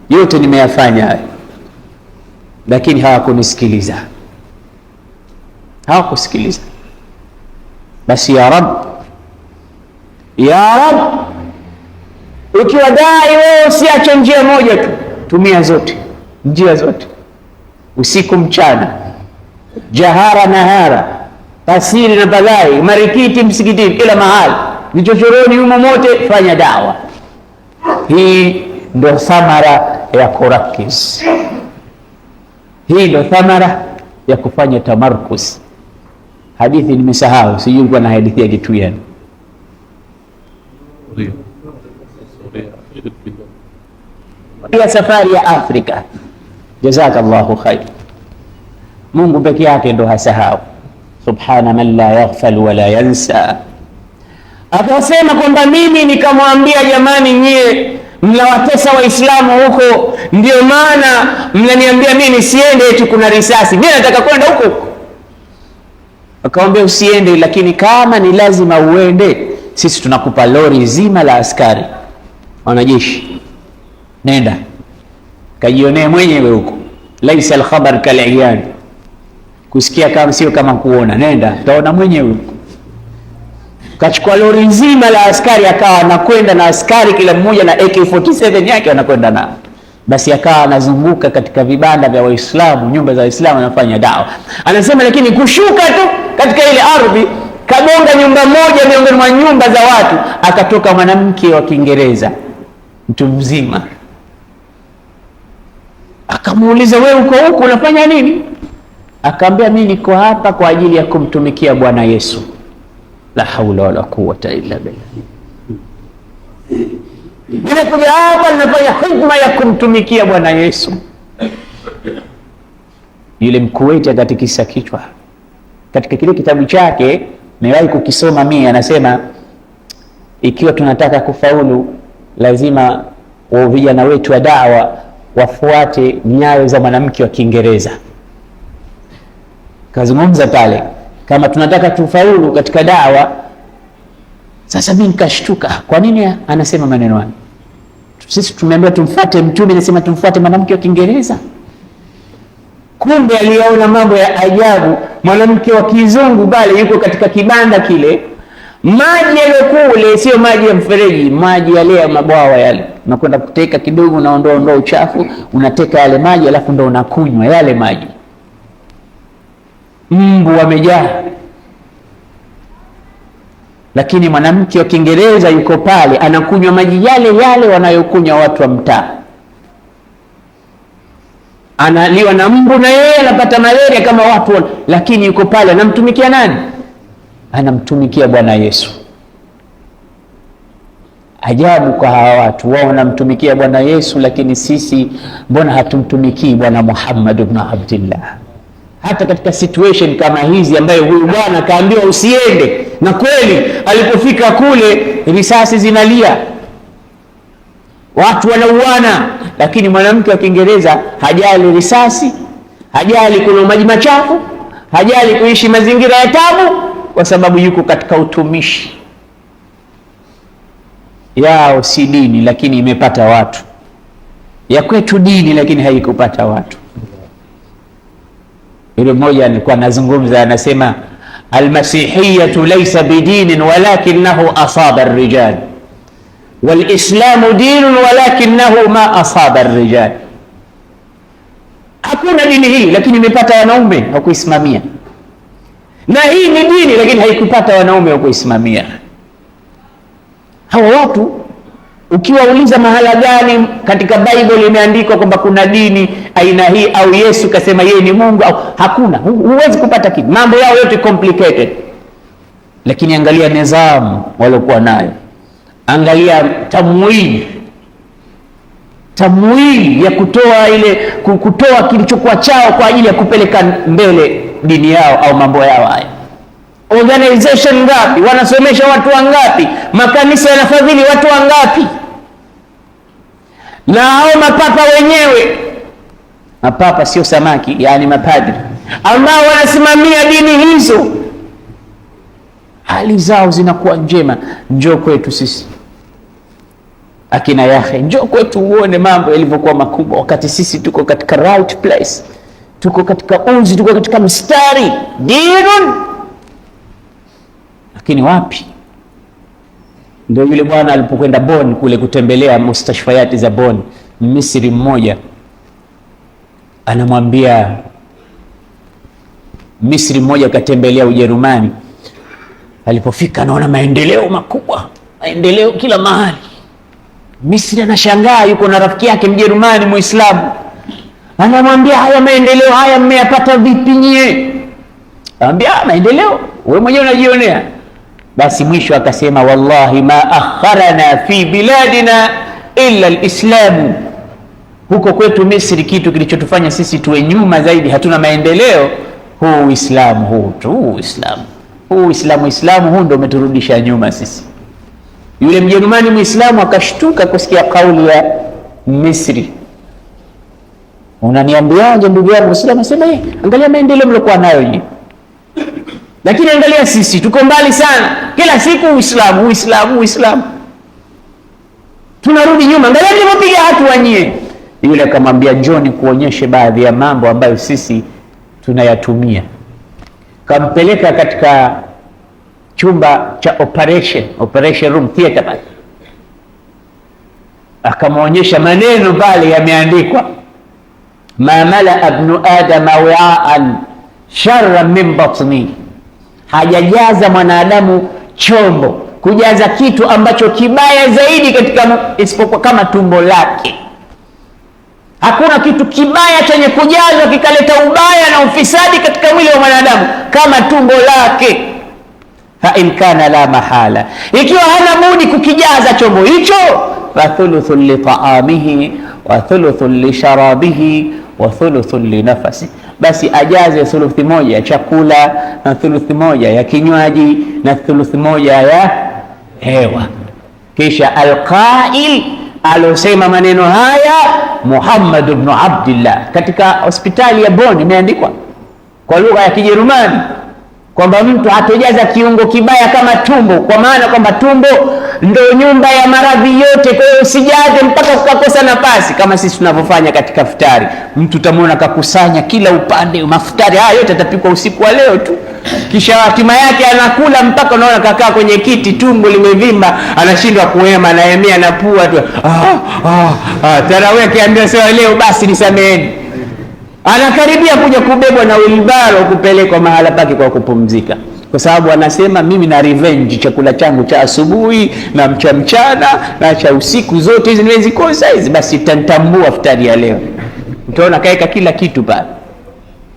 Yote nimeyafanya haya, lakini hawakusikiliza. Basi ya Rab, ukiwa dai wewe usiache njia moja tu, tumia njia zote, usiku mchana, jahara nahara, pasiri na badai, marikiti, msikitini, kila mahali, vichochoroni, humo mote, fanya dawa. Hii ndo thamara ya kurakis, hii ndo thamara ya kufanya tamarkus. Hadithi nimesahau, sijui kwa na hadithi ya kitu gani ya safari ya Afrika. Jazakallahu khair. Mungu peke yake ndo hasahau, subhana man la yaghfal wala yansa. Akasema kwamba mimi nikamwambia, jamani, nyie mnawatesa Waislamu huko, ndio maana mnaniambia mimi nisiende, eti kuna risasi, mimi nataka kwenda huko. Akamwambia usiende, lakini kama ni lazima uende, sisi tunakupa lori zima la askari wanajeshi, nenda kajionee mwenyewe huko. Laisa alkhabar kaliyan, kusikia kama sio kama kuona. Nenda utaona mwenyewe huko. Kachukua lori nzima la askari, akawa anakwenda na askari kila mmoja na AK47 yake anakwenda na. Basi akawa anazunguka katika vibanda vya Waislamu, nyumba za Waislamu, anafanya dawa. Anasema lakini kushuka tu katika ile ardhi, kagonga nyumba moja miongoni mwa nyumba za watu, akatoka mwanamke wa Kiingereza, mtu mzima. Akamuuliza, wewe uko huko unafanya nini? Akamwambia, mimi niko hapa kwa ajili ya kumtumikia Bwana Yesu. La haula wala quwwata illa billah. Nimekuja hapa ninafanya huduma ya kumtumikia Bwana Yesu. Yule Mkuwaiti akatikisa kichwa. Katika kile kitabu chake niwahi kukisoma mimi, anasema ikiwa tunataka kufaulu, lazima vijana wetu wa dawa wafuate nyayo za mwanamke wa Kiingereza. Kazungumza pale, kama tunataka tufaulu katika dawa. Sasa mimi nikashtuka, kwa nini anasema maneno haya? Sisi tumeambiwa tumfuate mtume, anasema tumfuate mwanamke wa Kiingereza. Kumbe aliona mambo ya ajabu. Mwanamke wa kizungu bali yuko katika kibanda kile, Maji yale kule sio maji ya mfereji, maji yale ya mabwawa yale. Unakwenda kuteka kidogo, unaondoa uchafu, unateka yale maji, alafu ndo unakunywa yale maji. Mbu wamejaa. Lakini mwanamke wa Kiingereza yuko pale anakunywa maji yale yale wanayokunywa watu wa mtaa. Analiwa na mbu na yeye anapata malaria kama watu, lakini yuko pale anamtumikia nani? Anamtumikia Bwana Yesu. Ajabu kwa hawa watu, wao wanamtumikia Bwana Yesu, lakini sisi mbona hatumtumikii Bwana Muhammad ibn Abdullah? Hata katika situation kama hizi ambayo huyu bwana kaambiwa usiende, na kweli alipofika kule risasi zinalia, watu wanauana, lakini mwanamke wa Kiingereza hajali risasi, hajali kunywa maji machafu, hajali kuishi mazingira ya tabu, kwa sababu yuko katika utumishi. Yao si dini, lakini imepata watu. Ya kwetu dini, lakini haikupata watu. Yule mmoja alikuwa anazungumza, anasema almasihiyatu laysa bidinin walakinahu asaba ar-rijal walislamu dinun walakinahu ma asaba ar-rijal. Hakuna dini hii, lakini imepata wanaume wa kuisimamia, na hii ni dini, lakini haikupata wanaume wa kuisimamia. Hawa watu ukiwauliza mahala gani katika Bible imeandikwa kwamba kuna dini aina hii, au Yesu kasema yeye ni Mungu, au hakuna, huwezi kupata kitu. Mambo yao yote complicated. Lakini angalia nizamu waliokuwa nayo, angalia tamwili ya kutoa kilichokuwa chao kwa ajili ya kupeleka mbele dini yao au mambo yao haya. Organization ngapi, wanasomesha watu wangapi, makanisa yanafadhili watu wangapi, na hao mapapa wenyewe, mapapa sio samaki, yani mapadri ambao wanasimamia dini hizo, hali zao zinakuwa njema. Njoo kwetu sisi akina Yahya, njoo kwetu uone mambo yalivyokuwa makubwa, wakati sisi tuko katika right place, tuko katika unzi, tuko katika mstari dinun. Lakini wapi? Ndio yule bwana alipokwenda Bonn kule kutembelea mustashfayati za Bonn, Misri mmoja anamwambia, Misri mmoja katembelea Ujerumani, alipofika anaona maendeleo makubwa, maendeleo kila mahali. Misri anashangaa, yuko na rafiki yake Mjerumani Muislamu, anamwambia haya maendeleo haya mmeyapata vipi nyie? Anamwambia maendeleo wewe mwenyewe unajionea. Basi mwisho akasema, wallahi ma akharana fi biladina illa alislam. Huko kwetu Misri kitu kilichotufanya sisi tuwe nyuma zaidi, hatuna maendeleo, huu Uislamu huu tu. Uislamu huu ndio umeturudisha nyuma sisi. Yule Mjerumani Muislamu akashtuka kusikia kauli ya Misri. Unaniambiaje ndugu yangu Muislamu? Asema angalia maendeleo mliokuwa nayo nyinyi, lakini angalia sisi tuko mbali sana, kila siku Uislamu, tunarudi nyuma, angalia tulipopiga hatua nyie. Yule akamwambia, njoni kuonyeshe baadhi ya mambo ambayo sisi tunayatumia. Kampeleka katika chumba cha operation room theater pale, akamwonyesha maneno pale yameandikwa, ma mala ibnu adama wi'an sharran min batni. Hajajaza mwanadamu chombo kujaza kitu ambacho kibaya zaidi katika isipokuwa kama tumbo lake. Hakuna kitu kibaya chenye kujazwa kikaleta ubaya na ufisadi katika mwili wa mwanadamu kama tumbo lake. Fa in kana la mahala, ikiwa hana budi kukijaza chombo hicho, fa thuluthun li ta'amihi wa thuluthun li sharabihi wa thuluthun li nafasi, basi ajaze thuluthi moja ya chakula na thuluthi moja ya kinywaji na thuluthi moja ya hewa. Kisha alqail alosema maneno haya Muhammad ibn Abdullah, katika hospitali ya Bonn imeandikwa kwa lugha ya Kijerumani, kwamba mtu hatojaza kiungo kibaya kama tumbo, kwa maana kwamba tumbo ndio nyumba ya maradhi yote. Kwa hiyo usijaze mpaka ukakosa nafasi, kama sisi tunavyofanya katika futari. Mtu utamwona kakusanya kila upande, mafutari haya yote atapikwa usiku wa leo tu, kisha hatima yake anakula mpaka unaona kakaa kwenye kiti, tumbo limevimba, anashindwa kuhema, anaemea na pua tu. Tarawih akiambia sawa leo basi nisameheni, anakaribia kuja kubebwa na wilbaro kupelekwa mahala pake kwa kupumzika, kwa sababu anasema mimi na revenge, chakula changu cha asubuhi na mchana na cha usiku zote hizi nimezikosa hizi, basi tantambua futari ya leo. Utaona kaeka kila kitu pale.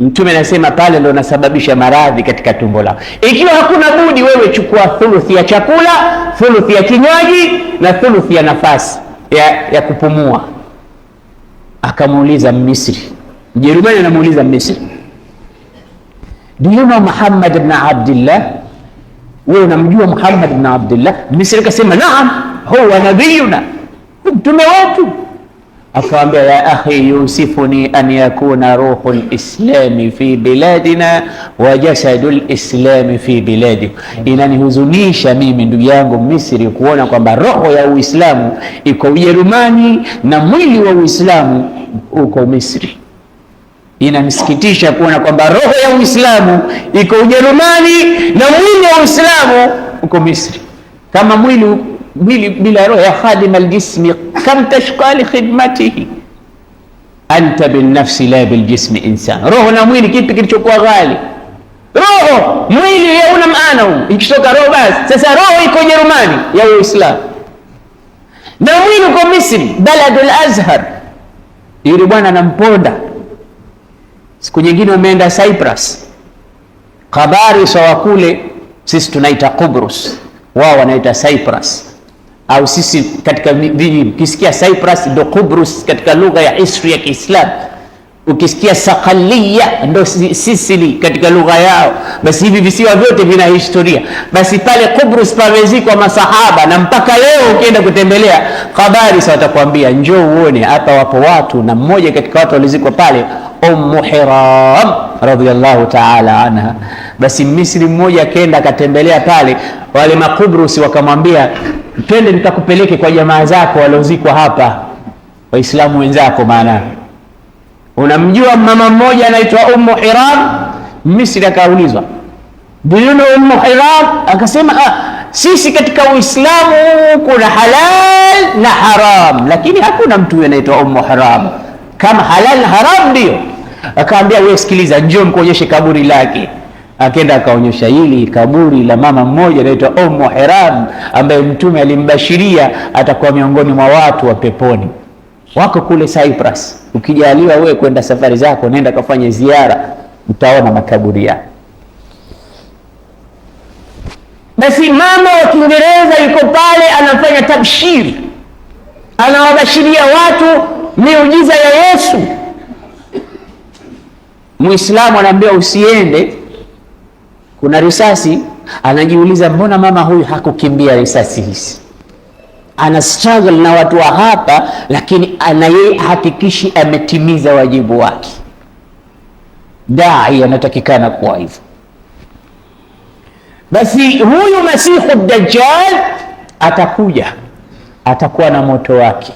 Mtume anasema pale ndo nasababisha maradhi katika tumbo lako. Ikiwa hakuna budi, wewe chukua thuluthi ya chakula, thuluthi ya kinywaji na thuluthi ya nafasi ya kupumua. Akamuuliza Misri, Mjerumani anamuuliza Misri, do you know Muhammad ibn Abdullah? Wewe unamjua Muhammad ibn Abdullah? Misri akasema naam, huwa nabiyuna, mtume wetu. Akamwambia ya akhi, yusifuni an yakuna ruhul islami fi biladina wa jasadul islami fi biladi. Inanihuzunisha mimi ndugu yangu Misri kuona kwamba roho ya Uislamu iko Ujerumani na mwili wa Uislamu uko Misri. Inanisikitisha kuona kwamba roho ya Uislamu iko Ujerumani na mwili wa Uislamu uko Misri. Kama mwili bila roho ya khadim aljismi kam tashqa li khidmatihi anta bin nafsi la bil jismi insan. Roho na mwili kipi kilichokuwa ghali? Roho, mwili hauna maana huu, ikitoka roho basi. Sasa roho iko Ujerumani ya Uislamu na mwili uko Misri, baladul Azhar. Yule bwana anamponda. Siku nyingine wameenda Cyprus, Qabaris wa kule, sisi tunaita Kubrus, wao wanaita Cyprus, au sisi katika viji ukisikia Cyprus ndo Kubrus katika lugha ya history ya Kiislamu. Ukisikia Saqaliya ndo Sicily katika lugha yao. Basi hivi visiwa vyote vina historia. Basi pale Kubrus pamezikwa masahaba, na mpaka leo ukienda kutembelea Qabaris watakwambia njoo uone hapa wapo watu, na mmoja katika watu walizikwa pale Hiram radhiyallahu ta'ala anha. Basi Misri mmoja akaenda akatembelea pale, wale Makubrus wakamwambia twende nitakupeleke kwa jamaa zako waliozikwa hapa, Waislamu wenzako. Maana unamjua mama mmoja anaitwa Hiram? Misri akaulizwa, do you know Hiram? Akasema sisi katika Uislamu kuna halal na haram, lakini hakuna mtu anaitwa Hiram. Kama halal na haram ndio. Akaambia wewe sikiliza, njoo mkuonyeshe kaburi lake. Akaenda akaonyesha hili kaburi la mama mmoja anaitwa Hiram, ambaye mtume alimbashiria atakuwa miongoni mwa watu wa peponi. Wako kule Cyprus. Ukijaliwa wewe kwenda safari zako, nenda kafanye ziara, utaona makaburi yao. Basi mama wa Kiingereza yuko pale anafanya tabshiri, anawabashiria watu miujiza ya Yesu. Muislamu anaambia usiende, kuna risasi. Anajiuliza mbona mama huyu hakukimbia risasi hizi? Ana struggle na watu wa hapa, lakini ana yeye hakikishi ametimiza wajibu wake. Dai anatakikana kuwa hivyo. Basi huyu Masihu Dajjal atakuja, atakuwa na moto wake.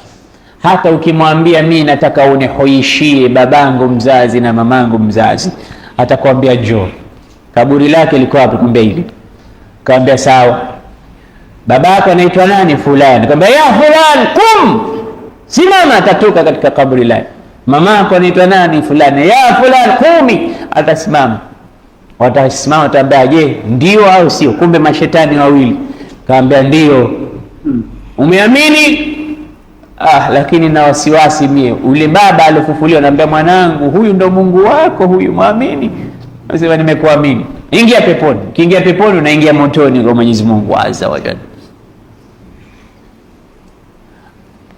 Hata ukimwambia mimi nataka unihoishie babangu mzazi na mamangu mzazi, atakwambia njoo. Kaburi lake liko wapi? Kwambia hivi. Kaambia sawa, babako anaitwa nani? Fulani. Kwambia ya fulani, kum, simama. Atatoka katika kaburi lake. Mamako anaitwa nani? Fulani. Ya fulani, kumi. Atasimama. Watasimama, wataambia je, ndio au sio? Kumbe mashetani wawili. Kaambia ndio. Umeamini? Lakini na wasiwasi mie. Ule baba alifufuliwa, anambia mwanangu, huyu ndo Mungu wako, huyu muamini. Anasema nimekuamini. Ingia peponi. Ukiingia peponi unaingia motoni kwa Mwenyezi Mungu Azza wa Jalla.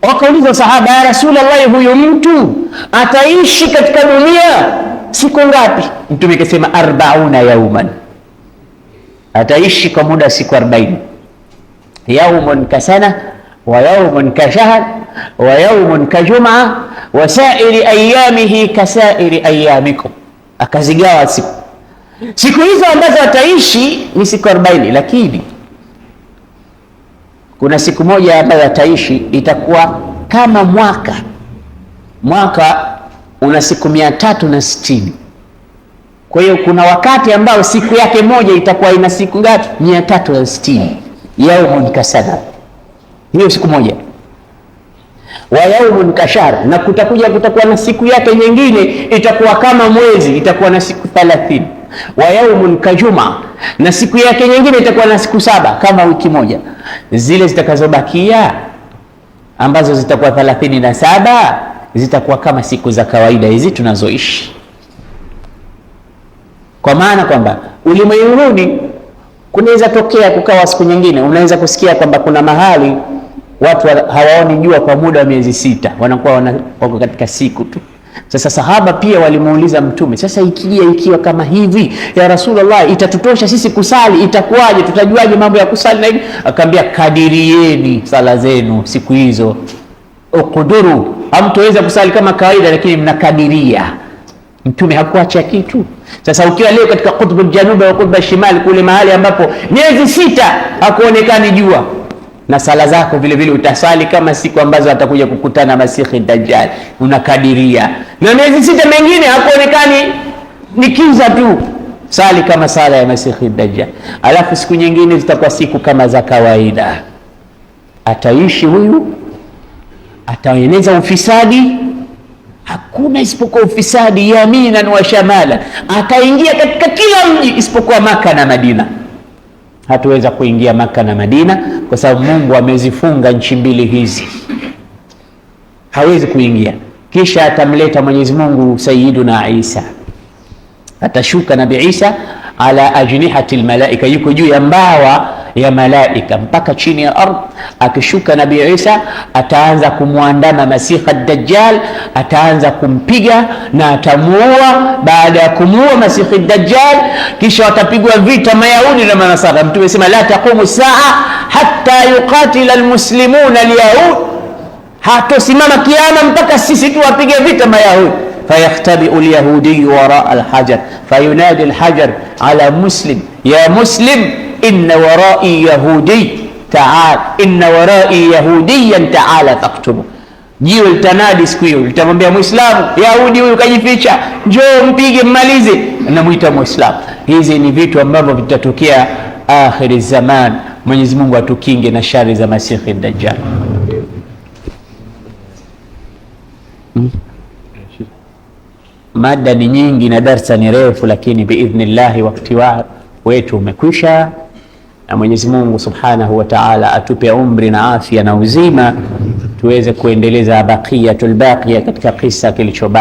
Wakauliza sahaba, ya Rasulullah, huyu mtu ataishi katika dunia siku ngapi? Mtume akasema 40 yauman, ataishi kwa muda siku 40. Yaumun kasana wa yaumun kashahr wa yaumun kajum'a wa sa'iri ayamihi kasairi ayamikum. Akazigawa siku. Siku hizo ambazo ataishi ni siku 40, lakini kuna siku moja ambayo ataishi itakuwa kama mwaka una siku 360. Kwa hiyo kuna wakati ambao siku yake moja itakuwa ina siku ngapi? 360. Yaumun kasana, hiyo siku moja. Wa yaumun kashahr, na kutakuwa na siku yake nyingine itakuwa kama mwezi, itakuwa na siku 30. Wa yaumun kajuma, na siku yake nyingine itakuwa na siku 7 kama wiki moja. Zile zitakazobakia ambazo zitakuwa 37 zitakuwa kama siku za kawaida hizi tunazoishi. Kwa maana kwamba ulimwenguni kunaweza tokea kukawa siku nyingine, unaweza kusikia kwamba kuna mahali watu hawaoni jua kwa muda wa miezi 6, wanakuwa wako katika siku tu. Sasa sahaba pia walimuuliza Mtume, sasa ikiwa kama hivi ya Rasulullah, itatutosha sisi kusali, itakuwaje? Tutajuaje mambo ya kusali na hivi? Akamwambia, kadirieni sala zenu siku hizo, ukuduru, hamtoweza kusali kama kawaida, lakini mnakadiria. Mtume hakuacha kitu. Sasa ukiwa leo katika Qutbul Janubi wa Qutbul Shimali, kule mahali ambapo miezi 6 hakuonekani jua, na sala zako vile vile utasali kama siku ambazo atakuja kukutana Masihi Dajjal, unakadiria. Na miezi 6 mengine hakuonekani, ni kiza tu, sali kama sala ya Masihi Dajjal. Alafu siku nyingine zitakuwa siku kama za kawaida. Ataishi huyu, ataeneza ufisadi, hakuna isipokuwa ufisadi, yaminan wa shamala. Ataingia katika kila mji isipokuwa Maka na Madina. Hatuweza kuingia Maka na Madina kwa sababu Mungu amezifunga nchi mbili hizi, hawezi kuingia. Kisha atamleta Mwenyezi Mungu Sayyiduna Isa, atashuka Nabii Isa ala ajnihati almalaika, yuko juu ya mbawa ya malaika mpaka chini ya ardhi. Akishuka Nabii Isa ataanza kumwandama Masihi Dajjal, ataanza kumpiga na atamuua. Baada ya kumuua Masihi Dajjal, kisha watapigwa vita Mayahudi na Manasara. Mtume sema la taqumu saa hatta yuqatila almuslimuna alyahud, hatosimama kiyama mpaka sisi tuwapige vita Mayahudi. Fayakhtabiu alyahudiyu wara alhajar fayunadi alhajar ala muslim ya muslim inna warai yahudi ta'al, inna warai yahudiyan ta'ala faktubu. Jiwe litanadi siku hiyo, litamwambia Muislamu, Yahudi huyu kajificha, njoo mpige mmalize, anamuita Muislamu. Hizi ni vitu ambavyo vitatokea akhiri zaman. Mwenyezi Mungu atukinge na shari za Masihi Dajjal. Mada ni nyingi na darsa ni refu, lakini biidhnillahi wakati wetu umekwisha, na Mwenyezi Mungu Subhanahu wa Ta'ala atupe umri na afya na uzima tuweze kuendeleza baqiyatul baqiya katika kisa kilichobaki.